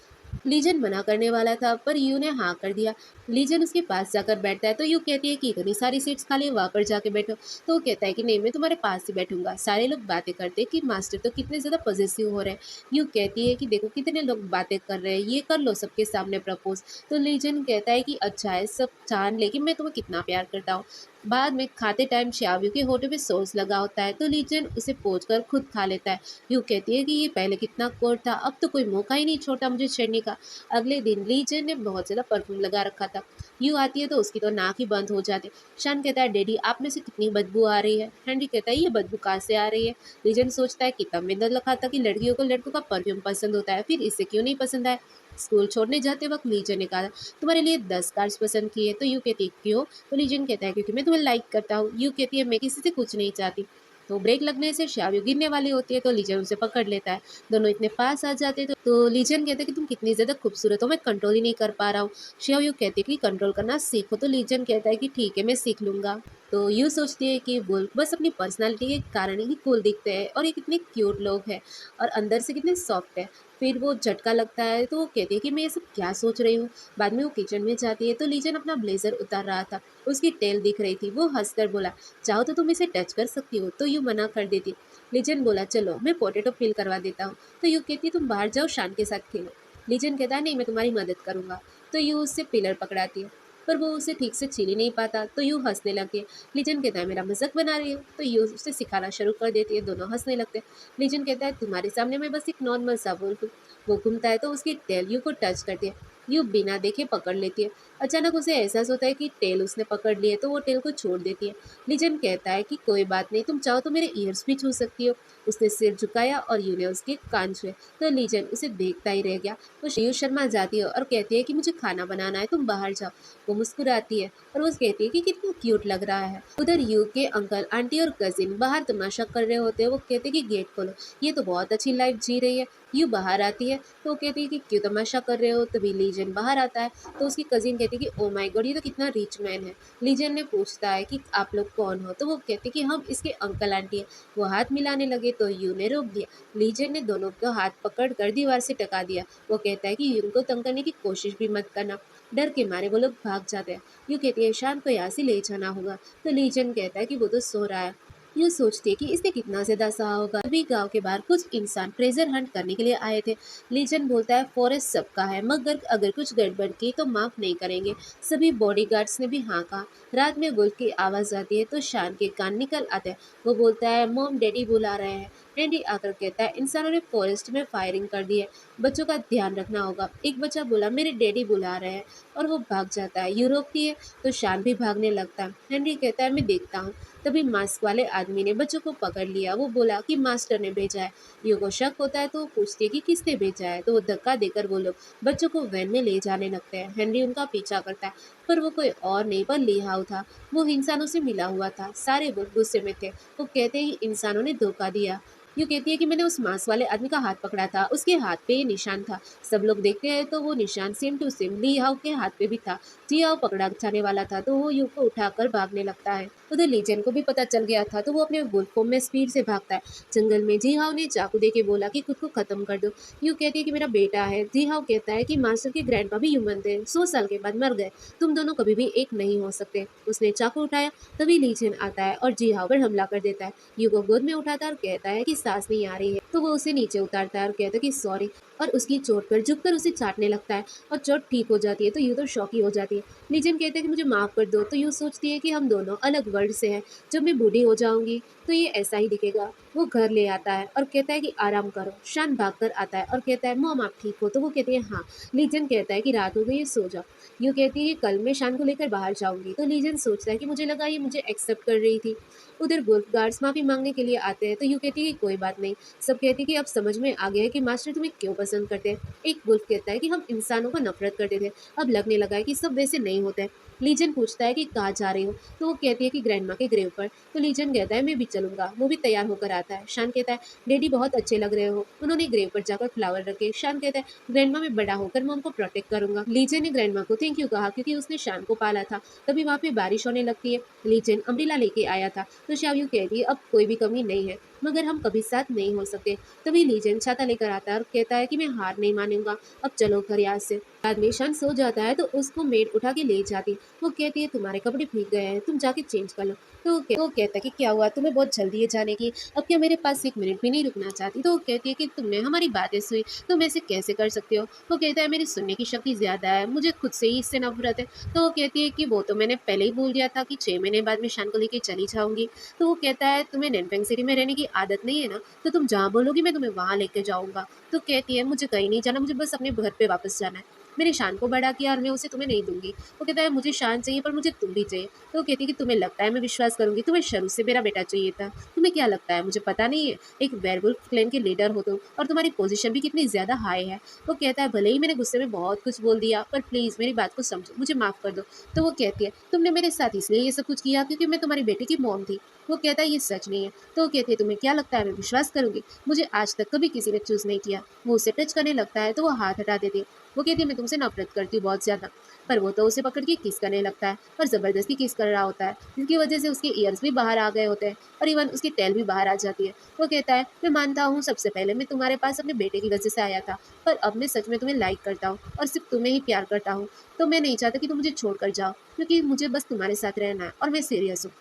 लीजन मना करने वाला था पर यू ने हाँ कर दिया। लीजन उसके पास जाकर बैठता है तो यू कहती है कि इतनी सारी सीट्स खाली है, वहाँ पर जाके बैठो। तो वो कहता है कि नहीं मैं तुम्हारे पास ही बैठूंगा। सारे लोग बातें करते हैं कि मास्टर तो कितने ज़्यादा पॉजिटिव हो रहे हैं। यू कहती है कि देखो कितने लोग बातें कर रहे हैं, ये कर लो सबके सामने प्रपोज। तो लीजन कहता है कि अच्छा है, सब जान लेकिन मैं तुम्हें कितना प्यार करता हूँ। बाद में खाते टाइम श्याव्यू के होठों पे सॉस लगा होता है तो लीजन उसे पोंछ कर खुद खा लेता है। यू कहती है कि ये पहले कितना कोट था, अब तो कोई मौका ही नहीं छोड़ता मुझे छेड़ने का। अगले दिन लीजन ने बहुत ज़्यादा परफ्यूम लगा रखा था। यू आती है तो उसकी तो नाक ही बंद हो जाती है। शान कहता है, डैडी आप में से कितनी बदबू आ रही है। हेनरी कहता है, ये बदबू कहाँ से आ रही है। लीजन सोचता है कि तब मैंने लिखा था कि लड़कियों को लड़कों का परफ्यूम पसंद होता है, फिर इसे क्यों नहीं पसंद आया। स्कूल छोड़ने जाते वक्त लीजन ने कहा, तुम्हारे लिए 10 कार्ड्स पसंद किए। तो यू कहती है क्यों। तो लीजन कहता है क्योंकि मैं तुम्हें लाइक करता हूँ। यू कहती है मैं किसी से कुछ नहीं चाहती। तो ब्रेक लगने से शाव्यू गिरने वाली होती है तो लीजन उसे पकड़ लेता है। दोनों इतने पास आ जाते हैं तो लीजन कहते हैं कि तुम कितनी ज़्यादा खूबसूरत हो, मैं कंट्रोल ही नहीं कर पा रहा हूँ। शाव्यू कहती है कि कंट्रोल करना सीखो। तो लीजन कहता है कि ठीक है मैं सीख लूंगा। तो यू सोचती है कि वो बस अपनी पर्सनालिटी के कारण ही कूल दिखते हैं और ये कितने क्यूट लोग हैं और अंदर से कितने सॉफ्ट है। फिर वो झटका लगता है तो वो कहती है कि मैं ये सब क्या सोच रही हूँ। बाद में वो किचन में जाती है तो लीजन अपना ब्लेजर उतार रहा था। उसकी टेल दिख रही थी। वो हंसकर बोला, चाहो तो तुम इसे टच कर सकती हो। तो यू मना कर देती। लीजन बोला, चलो मैं पोटैटो पील करवा देता हूँ। तो यू कहती है तुम बाहर जाओ शान के साथ खेलो। लीजन कहता है नहीं मैं तुम्हारी मदद करूँगा। तो यू उससे पिलर पकड़ाती है, पर वो उसे ठीक से छीन ही नहीं पाता, तो यू हंसने लगती है। लीजन कहता है मेरा मजाक बना रही हो, तो यू उसे सिखाना शुरू कर देती है, दोनों हंसने लगते हैं। लीजन कहता है तुम्हारे सामने मैं बस एक नॉर्मल सा वुल्फ हूँ। वो घूमता है तो उसकी टेल यू को टच करती है। यू बिना देखे पकड़ लेती है। अचानक उसे एहसास होता है कि टेल उसने पकड़ ली है, तो वो टेल को छोड़ देती है। लीजन कहता है कि कोई बात नहीं, तुम चाहो तो मेरे ईयर्स भी छू सकती हो। उसने सिर झुकाया और यू ने उसके कान छुए, तो लीजन उसे देखता ही रह गया। तो यू शर्मा जाती है और कहती है कि मुझे खाना बनाना है, तुम बाहर जाओ। वो मुस्कुराती है और वो कहती है कि कितना क्यूट लग रहा है। उधर यू के अंकल आंटी और कजिन बाहर तमाशा कर रहे होते हैं। वो कहते हैं कि गेट खोलो, ये तो बहुत अच्छी लाइफ जी रही है। यू बाहर आती है तो वो कहती है कि क्यों तमाशा कर रहे हो। तभी लीजन बाहर आता है तो उसकी कजिन कहती है कि ओ माय गॉड, ये तो कितना रिच मैन है। लीजन ने पूछता है कि आप लोग कौन हो, तो वो कहते हैं कि हम इसके अंकल आंटी हैं। वो हाथ मिलाने लगे तो यू ने रोक दिया। लीजन ने दोनों का हाथ पकड़ कर दीवार से टका दिया। वो कहता है कि यू को तंग करने की कोशिश भी मत करना। डर के मारे वो लोग भाग जाते हैं। यू कहती है शान को यहाँ से ले जाना होगा, तो लीजन कहता है कि वो तो सो रहा है। यूँ सोचती है कि इसने कितना ज्यादा सहा होगा। अभी गांव के बाहर कुछ इंसान ट्रेजर हंट करने के लिए आए थे। लीजन बोलता है फॉरेस्ट सबका है, मगर अगर कुछ गड़बड़ की तो माफ नहीं करेंगे। सभी बॉडीगार्ड्स ने भी हाँ कहा। रात में वुल्फ की आवाज आती है तो शान के कान निकल आते हैं। वो बोलता है मॉम डैडी बुला रहे हैं। डैडी आकर कहता है इंसानों ने फॉरेस्ट में फायरिंग कर दी है, बच्चों का ध्यान रखना होगा। एक बच्चा बोला मेरे डैडी बुला रहे हैं, और वो भाग जाता है। यूरोप की है तो शान भी भागने लगता है। हेनरी कहता है मैं देखता हूँ। तभी मास्क वाले आदमी ने बच्चों को पकड़ लिया। वो बोला कि मास्टर ने भेजा है। यू को शक होता है तो वो पूछती है कि किसने भेजा है, तो वो धक्का देकर वो लोग बच्चों को वैन में ले जाने लगते हैं। हेनरी उनका पीछा करता है, पर वो कोई और नहीं पर लिहाव था। वो इंसानों से मिला हुआ था। सारे वो गुस्से में थे। वो कहते ही इंसानों ने धोखा दिया। यूँ कहती है कि मैंने उस मांस वाले आदमी का हाथ पकड़ा था, उसके हाथ पे ये निशान था। सब लोग देखते हैं तो वो निशान सेम टू सेम ली हाउ के हाथ पे भी था। जी हाउ पकड़ा जाने वाला था तो वो यू को उठाकर भागने लगता है। उधर लीजन को भी पता चल गया था तो वो अपने वुल्फ फॉर्म में स्पीड से भागता है। जंगल में जी हाउ ने चाकू दे के बोला कि खुद को खत्म कर दो। यू कहती है कि मेरा बेटा है। जी हाउ कहता है कि मास्टर के ग्रैंडपा भी ह्यूमन थे, 100 साल के बाद मर गए। तुम दोनों कभी भी एक नहीं हो सकते। उसने चाकू उठाया, तभी लीजन आता है और जी हाउ पर हमला कर देता है। यू को गोद में उठाता है और कहता है कि सांस नहीं आ रही है, तो वो उसे नीचे उतारता है और कहता है कि सॉरी, और उसकी चोट पर झुककर उसे चाटने लगता है और चोट ठीक हो जाती है। तो यू तो शॉकी हो जाती है। लीजन कहता है कि मुझे माफ कर दो, तो यू सोचती है कि हम दोनों अलग वर्ल्ड से हैं। जब मैं बूढ़ी हो जाऊंगी तो ये ऐसा ही दिखेगा। वो घर ले आता है और कहता है कि आराम करो। शान भाग कर आता है और कहता है मॉम आप ठीक हो, तो वो कहती है हाँ। लीजन कहता है कि रात हो गई है, सो जाओ। यू कहती है कि कल मैं शान को लेकर बाहर जाऊंगी, तो लीजन सोचता है कि मुझे लगा ये मुझे एक्सेप्ट कर रही थी। उधर वुल्फ गार्ड्स माफी मांगने के लिए आते हैं तो यू कहती है कि कोई बात नहीं। सब कहती है कि अब समझ में आ गया है कि मास्टर तुम्हें क्यों पसंद करते हैं। एक वुल्फ कहता है कि हम इंसानों को नफरत करते थे, अब लगने लगा है कि सब वैसे नहीं होते। लीजन पूछता है कि कहाँ जा रही हो, तो वो कहती है कि ग्रैंडमा के ग्रेव पर। तो लीजन कहता है मैं भी चलूंगा। वो भी तैयार होकर आता है। शान कहता है डैडी बहुत अच्छे लग रहे हो। उन्होंने ग्रेव पर जाकर फ्लावर रखे। शान कहता है ग्रैंडमा में बड़ा होकर मैं उनको प्रोटेक्ट करूंगा। लीजन ने ग्रैंडमा को थैंक यू कहा क्योंकि उसने शान को पाला था। तभी वहाँ पे बारिश होने लगती है। लीजन अम्ब्रेला लेके आया था तो शाव्यू कहती है अब कोई भी कमी नहीं है, मगर हम कभी साथ नहीं हो सकते। तभी लीजन छाता लेकर आता है और कहता है कि मैं हार नहीं मानूंगा, अब चलो घर यहाँ से। बाद में शान सो जाता है तो उसको मेड उठा के ले जाती है। वो कहती है तुम्हारे कपड़े भीग गए हैं, तुम जाके चेंज कर लो। तो वो कहता है कि क्या हुआ, तुम्हें बहुत जल्दी है जाने की, अब क्या मेरे पास 1 मिनट भी नहीं रुकना चाहती। तो वो कहती है कि तुमने हमारी बातें सुनी, तुम ऐसे कैसे कर सकते हो। वो कहता है मेरी सुनने की शक्ति ज्यादा है, मुझे खुद से ही इससे नफरत है। तो वो कहती है कि वो तो मैंने पहले ही बोल दिया था कि 6 महीने बाद मैं शान को लेके चली जाऊंगी। तो वो कहता है तुम्हें नैनपेंग सिटी में रहने की आदत नहीं है ना, तो तुम जहाँ बोलोगी मैं तुम्हें वहाँ लेके जाऊंगा। तो कहती है मुझे कहीं नहीं जाना, मुझे बस अपने घर पे वापस जाना है। मेरी शान को बड़ा किया और मैं उसे तुम्हें नहीं दूंगी। वो कहता है मुझे शान चाहिए पर मुझे तुम भी चाहिए। तो वो कहती है कि तुम्हें लगता है मैं विश्वास करूंगी, तुम्हें शुरू से मेरा बेटा चाहिए था। तुम्हें क्या लगता है मुझे पता नहीं है, एक वेयरवुल्फ क्लैन के लीडर हो तुम, और तुम्हारी पोजीशन भी कितनी ज्यादा हाई है। वो कहता है भले ही मैंने गुस्से में बहुत कुछ बोल दिया, पर प्लीज मेरी बात को समझो, मुझे माफ कर दो। तो वो कहती है तुमने मेरे साथ इसलिए ये सब कुछ किया क्योंकि मैं तुम्हारी बेटी की मॉम थी। वो कहता है ये सच नहीं है। तो वो कहती है तुम्हें क्या लगता है मैं विश्वास करूंगी, मुझे आज तक कभी किसी ने चूज नहीं किया। वो उसे टच करने लगता है तो वो हाथ हटा देती है। वो कहती है मैं तुमसे नफरत करती हूँ बहुत ज्यादा। पर वो तो उसे पकड़ के किस करने लगता है और जबरदस्ती किस कर रहा होता है, जिसकी वजह से उसके ईयर्स भी बाहर आ गए होते हैं और इवन उसकी टेल भी बाहर आ जाती है। वो कहता है मैं मानता हूँ सबसे पहले मैं तुम्हारे पास अपने बेटे की वजह से आया था, पर अब मैं सच में तुम्हें लाइक करता हूँ और सिर्फ तुम्हें ही प्यार करता हूँ। तो मैं नहीं चाहता कि तुम मुझे छोड़कर जाओ, क्योंकि मुझे बस तुम्हारे साथ रहना है और मैं सीरियस हूँ।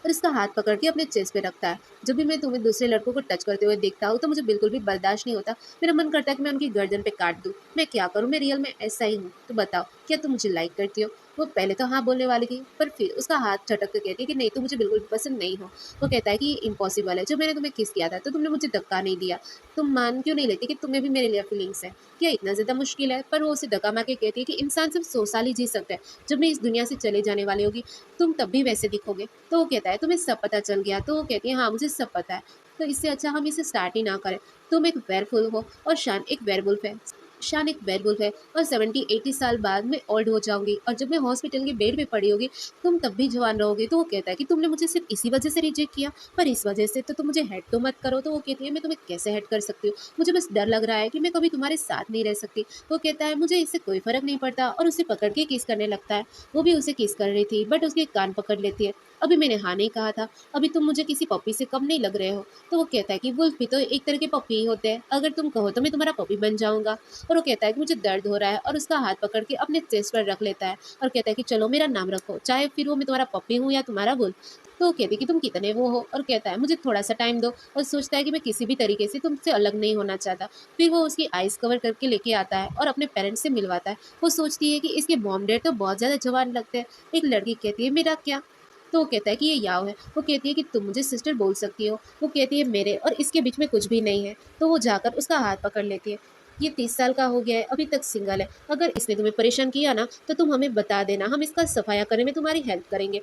और उसका हाथ पकड़ के अपने चेस्ट पे रखता है। जब भी मैं तुम्हें दूसरे लड़कों को टच करते हुए देखता हूँ तो मुझे बिल्कुल भी बर्दाश्त नहीं होता। मेरा मन करता है कि मैं उनकी गर्दन पे काट दूँ। मैं क्या करूँ? मैं रियल में ऐसा ही हूँ। तो बताओ, क्या तुम मुझे लाइक करती हो? वो पहले तो हाँ बोलने वाली थी, पर फिर उसका हाथ झटक के कहती है कि नहीं, तुम मुझे बिल्कुल भी पसंद नहीं हो। वो कहता है कि ये इम्पॉसिबल है। जब मैंने तुम्हें किस किया था तो तुमने मुझे धक्का नहीं दिया। तुम मान क्यों नहीं लेती कि तुम्हें भी मेरे लिए फीलिंग्स है? क्या इतना ज़्यादा मुश्किल है? पर वो उसे धक्का मार के कहती है कि इंसान सिर्फ 100 साल ही जी सकता है। जब मैं इस दुनिया से चले जाने वाली होगी, तुम तब भी वैसे दिखोगे। तो वो कहता है तुम्हें सब पता चल गया? तो वो कहती है हाँ, मुझे सब पता है। तो इससे अच्छा हम इसे स्टार्ट ही ना करें। तुम एक वेयरवुल्फ हो और शान एक वेयरवुल्फ है। शान एक वेयरवुल्फ है और 70-80 साल बाद मैं ओल्ड हो जाऊंगी, और जब मैं हॉस्पिटल के बेड पे पड़ी होगी, तुम तब भी जवान रहोगे। तो वो कहता है कि तुमने मुझे सिर्फ इसी वजह से रिजेक्ट किया, पर इस वजह से तो तुम मुझे हेड तो मत करो। तो वो कहती है मैं तुम्हें कैसे हेड कर सकती हूँ? मुझे बस डर लग रहा है कि मैं कभी तुम्हारे साथ नहीं रह सकती। वो कहता है मुझे इससे कोई फर्क नहीं पड़ता, और उसे पकड़ के किस करने लगता है। वो भी उसे किस कर रही थी, बट उसके कान पकड़ लेती है। अभी मैंने हाँ नहीं कहा था, अभी तुम मुझे किसी पपी से कम नहीं लग रहे हो। तो वो कहता है कि वुल्फ भी तो एक तरह के पपी ही होते हैं, अगर तुम कहो तो मैं तुम्हारा पपी बन जाऊंगा। और वो कहता है कि मुझे दर्द हो रहा है, और उसका हाथ पकड़ के अपने चेस्ट पर रख लेता है और कहता है कि चलो मेरा नाम रखो, चाहे फिर वो मैं तुम्हारा पपी हूँ या तुम्हारा वुल्फ। तो वो कहती है कि तुम कितने वो हो, और कहता है मुझे थोड़ा सा टाइम दो, और सोचता है कि मैं किसी भी तरीके से तुमसे अलग नहीं होना चाहता। फिर वो उसकी आइज कवर करके लेके आता है और अपने पेरेंट्स से मिलवाता है। वो सोचती है कि इसके मॉम डैड तो बहुत ज्यादा जवान लगते हैं। एक लड़की कहती है मेरा क्या? तो वो कहता है कि ये याव है। वो कहती है कि तुम मुझे सिस्टर बोल सकती हो। वो कहती है मेरे और इसके बीच में कुछ भी नहीं है। तो वो जाकर उसका हाथ पकड़ लेती है। ये 30 साल का हो गया है, अभी तक सिंगल है। अगर इसने तुम्हें परेशान किया ना तो तुम हमें बता देना, हम इसका सफाया करने में तुम्हारी हेल्प करेंगे।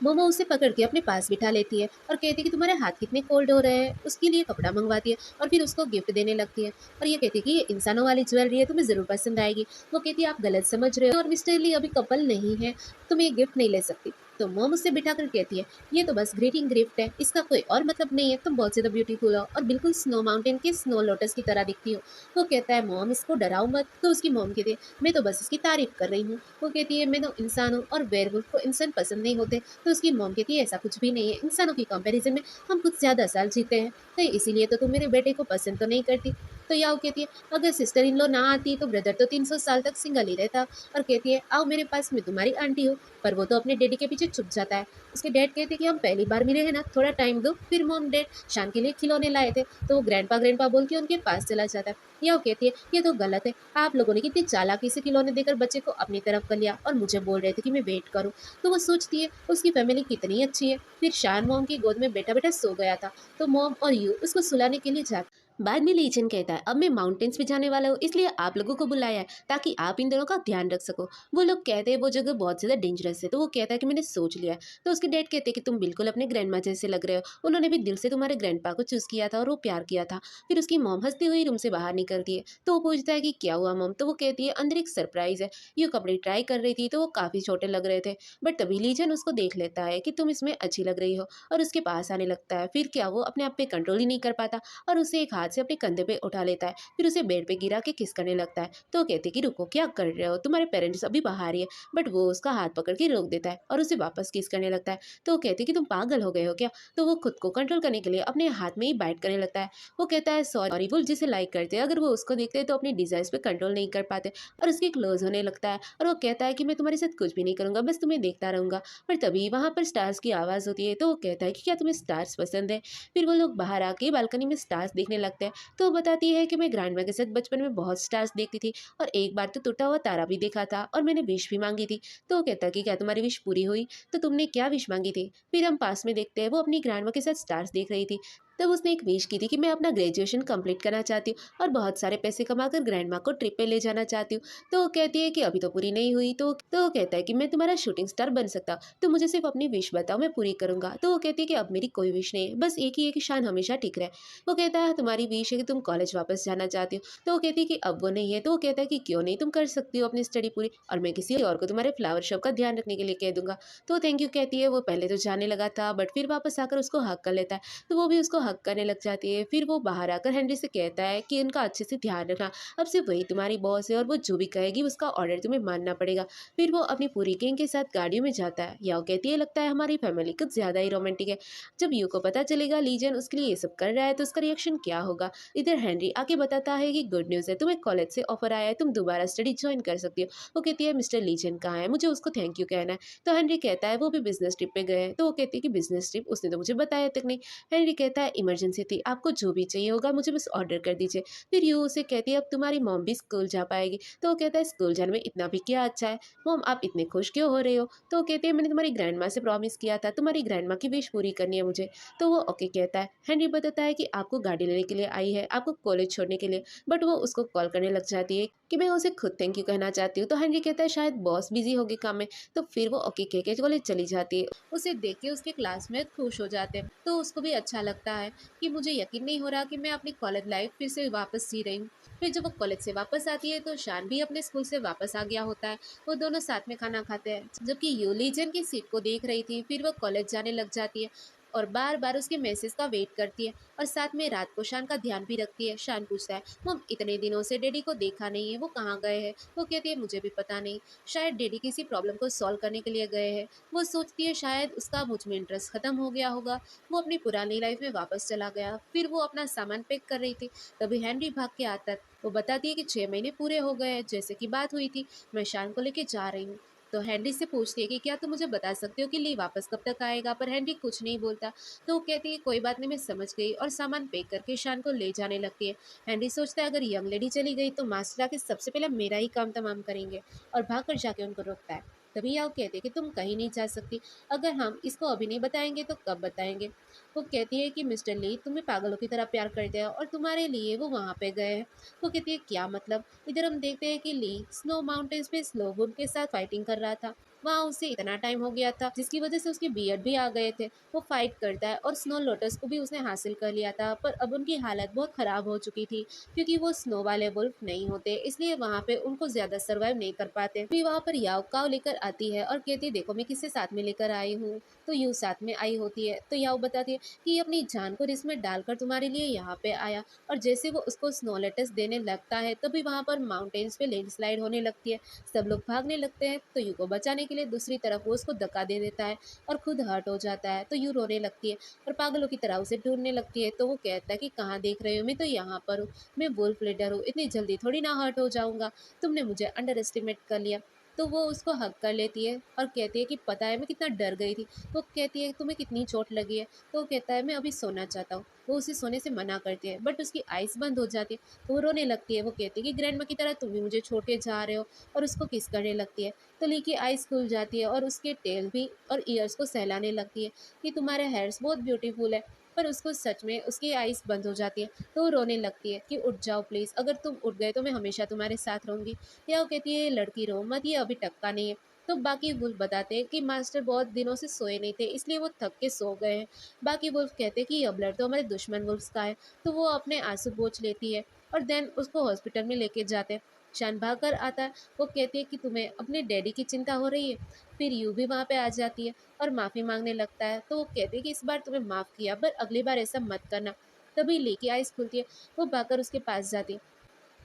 मोमो उसे पकड़ के अपने पास बिठा लेती है और कहती है कि तुम्हारे हाथ कितने कोल्ड हो रहे हैं। उसके लिए कपड़ा मंगवाती है और फिर उसको गिफ्ट देने लगती है। और ये कहती है कि ये इंसानों वाली ज्वेलरी है, तुम्हें जरूर पसंद आएगी। वो कहती है आप गलत समझ रहे हो, और मिस्टर ली अभी कपल नहीं है, तुम ये गिफ्ट नहीं ले सकती। तो मोम उससे बिठाकर कहती है ये तो बस ग्रीटिंग गिफ्ट है, इसका कोई और मतलब नहीं है। तुम बहुत ज्यादा ब्यूटीफुल हो और बिल्कुल स्नो माउंटेन के स्नो लोटस की तरह दिखती हो। वो कहता है मॉम इसको डराओ मत। तो उसकी मॉम कहती है मैं तो बस इसकी तारीफ कर रही हूँ। वो कहती है मैं तो इंसान हूँ और वेयरवुल्फ को इंसान पसंद नहीं होते। तो उसकी मॉम कहती है ऐसा कुछ भी नहीं है, इंसानों की कंपैरिजन में हम कुछ ज्यादा साल जीते हैं, तो इसीलिए तो तुम मेरे बेटे को पसंद तो नहीं करती। तो याओ कहती है अगर सिस्टर इन लॉ ना आती तो ब्रदर तो 300 साल तक सिंगल ही रहता। और कहती है आओ मेरे पास, मैं तुम्हारी आंटी हूँ। पर वो तो अपने डैडी के पीछे छुप जाता है। उसके डैड कहते हैं कि हम पहली बार मिले हैं ना, थोड़ा टाइम दो। फिर मॉम डैड शान के लिए खिलौने लाए थे, तो वो ग्रैंडपा ग्रैंडपा बोल के उनके पास चला जाता है। या वो कहती है ये तो गलत है, आप लोगों ने कितनी चालाकी से खिलौने देकर बच्चे को अपनी तरफ कर लिया और मुझे बोल रहे थे कि मैं वेट करूं। तो वो सोचती है उसकी फैमिली कितनी अच्छी है। फिर शान मॉम की गोद में बैठा बैठा सो गया था, तो मॉम और यू उसको सुलाने के लिए जाते। बाद में लीचन कहता है अब मैं माउंटेन्स पे जाने वाला हूँ, इसलिए आप लोगों को बुलाया है ताकि आप इन दोनों का ध्यान रख सको। वो लोग कहते हैं वो जगह बहुत ज़्यादा डेंजरस है, तो वो कहता है कि मैंने सोच लिया है। तो उसके डैड कहते हैं कि तुम बिल्कुल अपने ग्रैंड माँ जैसे लग रहे हो, उन्होंने भी दिल से तुम्हारे ग्रैंडपा को चूज़ किया था और वो प्यार किया था। फिर उसकी मॉम हंसती हुई रूम से बाहर निकलती है। तो वो पूछता है कि क्या हुआ मॉम? तो वो कहती है अंदर एक सरप्राइज है। ये कपड़े ट्राई कर रही थी तो वो काफ़ी छोटे लग रहे थे, बट तभी लीजन उसको देख लेता है कि तुम इसमें अच्छी लग रही हो, और उसके पास आने लगता है। फिर क्या वो अपने आप पे कंट्रोल ही नहीं कर पाता और उसे एक हाथ से अपने कंधे पे उठा लेता है। फिर उसे बेड पे गिरा के किस करने लगता है। तो वो कहती है कि रुको, क्या कर रहे हो, तुम्हारे पेरेंट्स अभी बाहर ही है। बट वो उसका हाथ पकड़ के रोक देता है और उसे वापस किस करने लगता है। तो वो कहती है कि तुम पागल हो गए हो क्या? तो वो खुद को कंट्रोल करने के लिए अपने हाथ में ही बाइट करने लगता है। वो कहता है सॉरी, वो जिसे लाइक करते हैं अगर वो उसको देखते हैं तो अपनी डिजायर्स पे कंट्रोल नहीं कर पाते, और उसके क्लोज होने लगता है। और वो कहता है कि मैं तुम्हारे साथ कुछ भी नहीं करूंगा, बस तुम्हें देखता रहूंगा। पर तभी वहां पर स्टार्स की आवाज होती है। तो वो कहता है कि क्या तुम्हें स्टार्स पसंद है? फिर वो लोग बाहर आके बालकनी में स्टार्स देखने लगते हैं। तो वो बताती है कि मैं ग्रैंडमा के साथ बचपन में बहुत स्टार्स देखती थी, और एक बार तो टूटा हुआ तारा भी देखा था, और मैंने विश भी मांगी थी। तो वो कहता कि क्या तुम्हारी विश पूरी हुई? तो तुमने क्या विश मांगी थी? फिर हम पास में देखते हैं वो अपनी ग्रैंडमा के साथ स्टार्स देख रही थी। तब उसने एक विश की थी कि मैं अपना ग्रेजुएशन कंप्लीट करना चाहती हूँ और बहुत सारे पैसे कमाकर ग्रैंडमा को ट्रिप पे ले जाना चाहती हूँ। तो वो कहती है कि अभी तो पूरी नहीं हुई। तो वो कहता है कि मैं तुम्हारा शूटिंग स्टार बन सकता हूँ, तो मुझे सिर्फ अपनी विश बताओ, मैं पूरी करूंगा। तो वो कहती है कि अब मेरी कोई विश नहीं है, बस एक ही है कि शान हमेशा ठीक रहे। वो कहता है तुम्हारी विश है कि तुम कॉलेज वापस जाना चाहती हो। तो वो कहती है कि अब वो नहीं है। तो वो कहता है कि क्यों नहीं, तुम कर सकती हो अपनी स्टडी पूरी, और मैं किसी और को तुम्हारे फ्लावर शॉप का ध्यान रखने के लिए कह दूंगा। तो थैंक यू कहती है। वो पहले तो जाने लगा था, बट फिर वापस आकर उसको हक कर लेता है। तो वो भी उसको हग करने लग जाती है। फिर वो बाहर आकर हेनरी से कहता है कि उनका अच्छे से ध्यान रखना, अब से वही तुम्हारी बॉस है और वो जो भी कहेगी उसका ऑर्डर तुम्हें मानना पड़ेगा। फिर वो अपनी पूरी गैंग के साथ गाड़ियों में जाता है। याओ कहती है लगता है हमारी फैमिली कुछ ज़्यादा ही रोमांटिक है। जब यू को पता चलेगा लीजन उसके लिए ये सब कर रहा है तो उसका रिएक्शन क्या होगा। इधर हेनरी आके बताता है कि गुड न्यूज़ है, तुम्हें कॉलेज से ऑफर आया है, तुम दोबारा स्टडी ज्वाइन कर सकती हो। वो कहती है मिस्टर लीजन कहाँ है, मुझे उसको थैंक यू कहना है। तो हेनरी कहता है वो भी बिजनेस ट्रिप पे गए हैं। तो वो कहती है कि बिजनेस ट्रिप, उसने तो मुझे बताया तक नहीं। हेनरी कहता है इमरजेंसी थी, आपको जो भी चाहिए होगा मुझे बस ऑर्डर कर दीजिए। फिर यू उसे कहती है अब तुम्हारी मॉम भी स्कूल जा पाएगी। तो वो कहता है स्कूल जाने में इतना भी क्या अच्छा है, मॉम आप इतने खुश क्यों हो रहे हो। तो वो कहती है मैंने तुम्हारी ग्रैंड माँ से प्रॉमिस किया था, तुम्हारी ग्रैंड माँ की विश पूरी करनी है मुझे। तो वो ओके कहता है। हेनरी बताता है कि आपको गाड़ी लेने के लिए आई है, आपको कॉलेज छोड़ने के लिए। बट वो उसको कॉल करने लग जाती है कि मैं उसे खुद थैंक यू कहना चाहती हूँ। तो हेनरी कहता है शायद बॉस बिजी होगी काम में। तो फिर वो ओके कह के कॉलेज चली जाती है। उसे देख के उसके क्लासमेट खुश हो जाते हैं, तो उसको भी अच्छा लगता है कि मुझे यकीन नहीं हो रहा कि मैं अपनी कॉलेज लाइफ फिर से वापस जी रही हूँ। फिर जब वो कॉलेज से वापस आती है तो शान भी अपने स्कूल से वापस आ गया होता है। वो दोनों साथ में खाना खाते हैं, जबकि यू लीजन की सीट को देख रही थी। फिर वो कॉलेज जाने लग जाती है और बार बार उसके मैसेज का वेट करती है और साथ में रात को शान का ध्यान भी रखती है। शान पूछता है मम इतने दिनों से डैडी को देखा नहीं है, वो कहाँ गए हैं। वो कहती है मुझे भी पता नहीं, शायद डैडी किसी प्रॉब्लम को सॉल्व करने के लिए गए हैं। वो सोचती है शायद उसका मुझ में इंटरेस्ट खत्म हो गया होगा, वो अपनी पुरानी लाइफ में वापस चला गया। फिर वो अपना सामान पैक कर रही थी, तभी हेनरी भाग के आता है। वो बताती है कि 6 महीने पूरे हो गए हैं जैसे कि बात हुई थी, मैं शान को लेके जा रही हूँ। तो हेनरी से पूछती है कि क्या तुम मुझे बता सकते हो कि ली वापस कब तक आएगा, पर हेनरी कुछ नहीं बोलता। तो वो कहती है कोई बात नहीं, मैं समझ गई, और सामान पैक करके शान को ले जाने लगती है। हेनरी सोचता है अगर यंग लेडी चली गई तो मास्टर आके सबसे पहले मेरा ही काम तमाम करेंगे, और भागकर जाके उनको रोकता है। तभी याओ कहते हैं कि तुम कहीं नहीं जा सकती, अगर हम इसको अभी नहीं बताएंगे तो कब बताएंगे। वो कहती है कि मिस्टर ली तुम्हें पागलों की तरह प्यार करते हैं और तुम्हारे लिए वो वहाँ पे गए हैं। वो कहती है क्या मतलब। इधर हम देखते हैं कि ली स्नो माउंटेन्स पे स्लोवुड के साथ फाइटिंग कर रहा था। वहाँ उसे इतना टाइम हो गया था जिसकी वजह से उसके बियर्ड भी आ गए थे। वो फाइट करता है और स्नो लोटस को भी उसने हासिल कर लिया था, पर अब उनकी हालत बहुत ख़राब हो चुकी थी क्योंकि वो स्नो वाले वुल्फ नहीं होते, इसलिए वहाँ पे उनको ज़्यादा सर्वाइव नहीं कर पाते। फिर वहाँ पर याओ काव लेकर आती है और कहती है देखो मैं किससे साथ में लेकर आई हूँ। तो यू साथ में आई होती है। तो याओ बताती है कि ये अपनी जान को रिस्क में डालकर तुम्हारे लिए यहाँ पे आया। और जैसे वो उसको स्नो लेटस देने लगता है तभी वहाँ पर माउंटेन्स पे लैंडस्लाइड होने लगती है। सब लोग भागने लगते हैं, तो यू को बचाने के लिए दूसरी तरफ वो उसको धक्का दे देता है और खुद हर्ट हो जाता है। तो यू रोने लगती है और पागलों की तरह उसे ढूंढने लगती है। तो वो कहता है कि कहाँ देख रहे हो, मैं तो यहाँ पर हूँ, मैं वुल्फ लीडर हूँ, इतनी जल्दी थोड़ी ना हर्ट हो जाऊंगा, तुमने मुझे अंडर एस्टिमेट कर लिया। तो वो उसको हक कर लेती है और कहती है कि पता है मैं कितना डर गई थी। वो कहती है तुम्हें कितनी चोट लगी है। तो वो कहता है मैं अभी सोना चाहता हूँ। वो उसे सोने से मना करती है बट उसकी आइस बंद हो जाती है। तो वो रोने लगती है। वो कहती है कि ग्रैंड माँ की तरह तुम भी मुझे छोड़ के जा रहे हो, और उसको किस करने लगती है। तो ली की आइस खुल जाती है और उसके टेल भी और ईयर्स को सहलाने लगती है कि तुम्हारे हेयर्स बहुत ब्यूटीफुल है। पर उसको सच में उसकी आइस बंद हो जाती है। तो वो रोने लगती है कि उठ जाओ प्लीज़, अगर तुम उठ गए तो मैं हमेशा तुम्हारे साथ रहूंगी। या वो कहती है लड़की रो मत, ये अभी टक्का नहीं है। तो बाकी वुल्फ बताते हैं कि मास्टर बहुत दिनों से सोए नहीं थे इसलिए वो थक के सो गए हैं। बाकी वुल्फ कहते हैं कि यह ब्लड तो हमारे दुश्मन वुल्फ्स का है। तो वो अपने आंसू पोंछ लेती है और देन उसको हॉस्पिटल में लेके जाते हैं। शान भाग कर आता है। वो कहती है कि तुम्हें अपने डैडी की चिंता हो रही है। फिर यू भी वहाँ पे आ जाती है और माफ़ी मांगने लगता है। तो वो कहती है कि इस बार तुम्हें माफ़ किया, पर अगली बार ऐसा मत करना। तभी लेकी आइस खुलती है। वो भागकर उसके पास जाती है।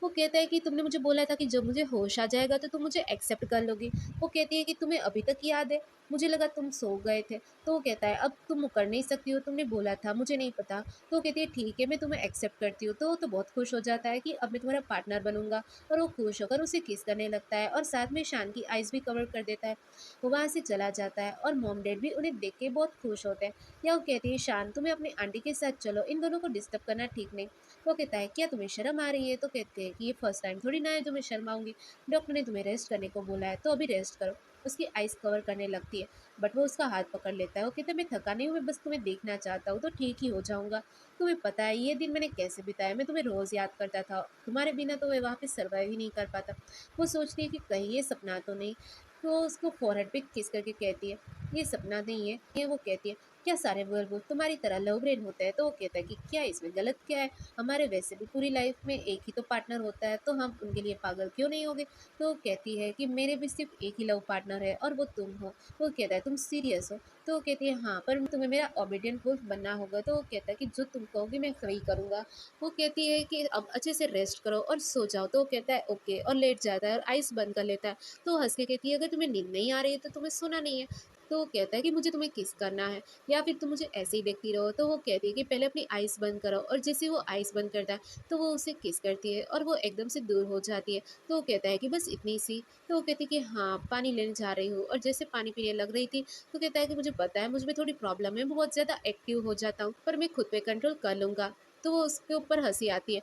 वो कहता है कि तुमने मुझे बोला था कि जब मुझे होश आ जाएगा तो तुम मुझे एक्सेप्ट कर लोगी। वो कहती है कि तुम्हें अभी तक याद है, मुझे लगा तुम सो गए थे। तो वो कहता है अब तुम मुकर नहीं सकती हो, तुमने बोला था, मुझे नहीं पता। तो वो कहती है ठीक है मैं तुम्हें एक्सेप्ट करती हूँ। तो वो तो बहुत खुश हो जाता है कि अब मैं तुम्हारा पार्टनर बनूंगा, और वो खुश होकर उसे किस करने लगता है और साथ में शान की आइज़ भी कवर कर देता है। वो वहाँ से चला जाता है और मॉम डैड भी उन्हें देख के बहुत खुश होते हैं। या वो कहती है शान तुम्हें अपनी आंटी के साथ चलो, इन दोनों को डिस्टर्ब करना ठीक नहीं। वो कहता है क्या तुम्हें शर्म आ रही है। तो कहते हैं कि ये फर्स्ट टाइम थोड़ी ना है जो मैं शर्म आऊंगी, डॉक्टर ने तुम्हें रेस्ट करने को बोला है तो अभी रेस्ट करो। उसकी आइस कवर करने लगती है बट वो उसका हाथ पकड़ लेता है। वो कहता है मैं थका नहीं हूँ, मैं बस तुम्हें देखना चाहता हूँ तो ठीक ही हो जाऊंगा। तुम्हें पता है ये दिन मैंने कैसे बिताया, मैं तुम्हें रोज़ याद करता था, तुम्हारे बिना तो मैं वहाँ पे सर्वाइव ही नहीं कर पाता। वो सोचती है कि कहीं ये सपना तो नहीं। तो उसको फोरहेड पे किस करके कहती है ये सपना नहीं है। ये वो कहती है, क्या सारे वो तुम्हारी तरह लव ब्रेन होते हैं? तो वो कहता है कि क्या इसमें गलत क्या है? हमारे वैसे भी पूरी लाइफ में एक ही तो पार्टनर होता है, तो हम उनके लिए पागल क्यों नहीं होंगे? तो वो कहती है कि मेरे भी सिर्फ एक ही लव पार्टनर है और वो तुम हो। तो वो कहता है तुम सीरियस हो? तो वो कहती है हाँ, पर तुम्हें मेरा ओबीडिएंट वुल्फ बनना होगा। तो वो कहता है कि जो तुम कहोगी मैं वही करूँगा। वो कहती है कि अब अच्छे से रेस्ट करो और सो जाओ। तो वो कहता है ओके, और लेट जाता है और आइस बंद कर लेता है। तो वो हँस के कहती है अगर तुम्हें नींद नहीं आ रही है तो तुम्हें सोना नहीं है। तो वो कहता है कि मुझे तुम्हें किस करना है या फिर तुम मुझे ऐसे ही देखती रहो। तो वो कहती है कि पहले अपनी आइज़ बंद करो, और जैसे वो आइज़ बंद करता है तो वो उसे किस करती है और वो एकदम से दूर हो जाती है। तो वो कहता है कि बस इतनी सी? तो वो कहती है कि हाँ, पानी लेने जा रही हूँ, और जैसे पानी पीने लग रही थी तो कहता है कि मुझे पता है मुझ में थोड़ी प्रॉब्लम है, मैं बहुत ज़्यादा एक्टिव हो जाता हूँ, पर मैं खुद पे कंट्रोल कर लूँगा। तो वो उसके ऊपर हँसी आती है।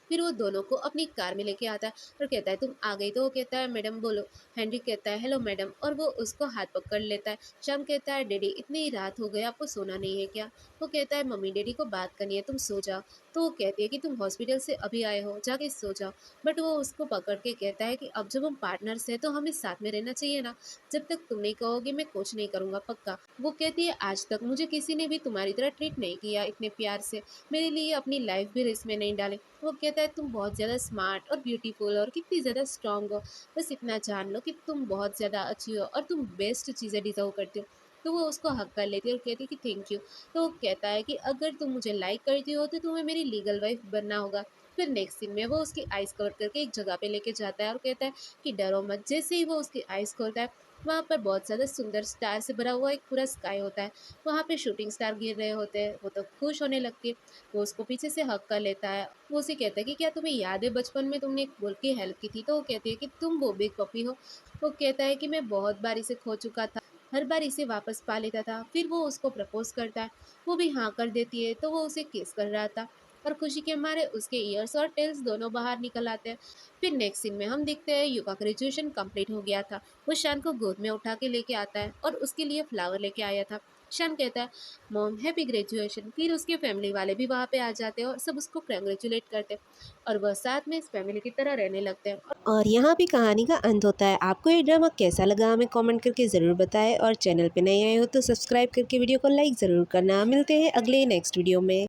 फिर वो दोनों को अपनी कार में लेके आता है और कहता है तुम आ गई? तो वो कहता है मैडम बोलो। हेनरी कहता है हेलो मैडम, और वो उसको हाथ पकड़ लेता है। श्याम कहता है डैडी इतनी रात हो गई, आपको सोना नहीं है क्या? वो कहता है मम्मी डैडी को बात करनी है, तुम सो जाओ। तो वो कहती है कि तुम हॉस्पिटल से अभी आए हो, जाके सो जाओ। बट वो उसको पकड़ के कहता है कि अब जब हम पार्टनर्स हैं तो हमें साथ में रहना चाहिए ना। जब तक तुम नहीं कहोगे मैं कुछ नहीं करूँगा, पक्का। वो कहती है आज तक मुझे किसी ने भी तुम्हारी तरह ट्रीट नहीं किया इतने प्यार से, मेरे लिए अपनी लाइफ भी रिस्क में नहीं डाली। वो कहता है तुम बहुत ज़्यादा स्मार्ट और ब्यूटीफुल और कितनी ज़्यादा स्ट्रांग हो, बस इतना जान लो कि तुम बहुत ज़्यादा अच्छी हो और तुम बेस्ट चीज़ें डिज़र्व करती हो। तो वो उसको हक कर लेती है और कहती है कि थैंक यू। तो वो कहता है कि अगर तुम मुझे लाइक करती हो तो तुम्हें मेरी लीगल वाइफ बनना होगा। फिर नेक्स्ट सीन में वो उसकी आइज़ कवर करके एक जगह पे लेके जाता है और कहता है कि डरो मत। जैसे ही वो उसकी आइज़ खोलता है, वहाँ पर बहुत ज़्यादा सुंदर स्टार से भरा हुआ एक पूरा स्काई होता है। वहाँ पे शूटिंग स्टार गिर रहे होते हैं, वो तो खुश होने लगती है। वो उसको पीछे से हग कर लेता है। वो उसे कहता है कि क्या तुम्हें याद है बचपन में तुमने एक बुल की हेल्प की थी? तो वो कहती है कि तुम वो बिग पपी हो। वो कहता है कि मैं बहुत बार इसे खो चुका था, हर बार इसे वापस पा लेता था। फिर वो उसको प्रपोज करता है, वो भी हाँ कर देती है। तो वो उसे किस कर रहा था और खुशी के मारे उसके ईयर्स और टेल्स दोनों बाहर निकल आते हैं। फिर नेक्स्ट सीन में हम देखते हैं यू का ग्रेजुएशन कंप्लीट हो गया था। वो शान को गोद में उठा के लेके आता है और उसके लिए फ्लावर लेके आया था। शान कहता है मॉम हैप्पी ग्रेजुएशन। फिर उसके फैमिली वाले भी वहाँ पे आ जाते हैं और सब उसको कंग्रेचुलेट करते हैं और वह साथ में इस फैमिली की तरह रहने लगते हैं। और यहाँ पे कहानी का अंत होता है। आपको ये ड्रामा कैसा लगा हमें कमेंट करके ज़रूर बताएं, और चैनल पे नए आए हो तो सब्सक्राइब करके वीडियो को लाइक ज़रूर करना। मिलते हैं अगले नेक्स्ट वीडियो में।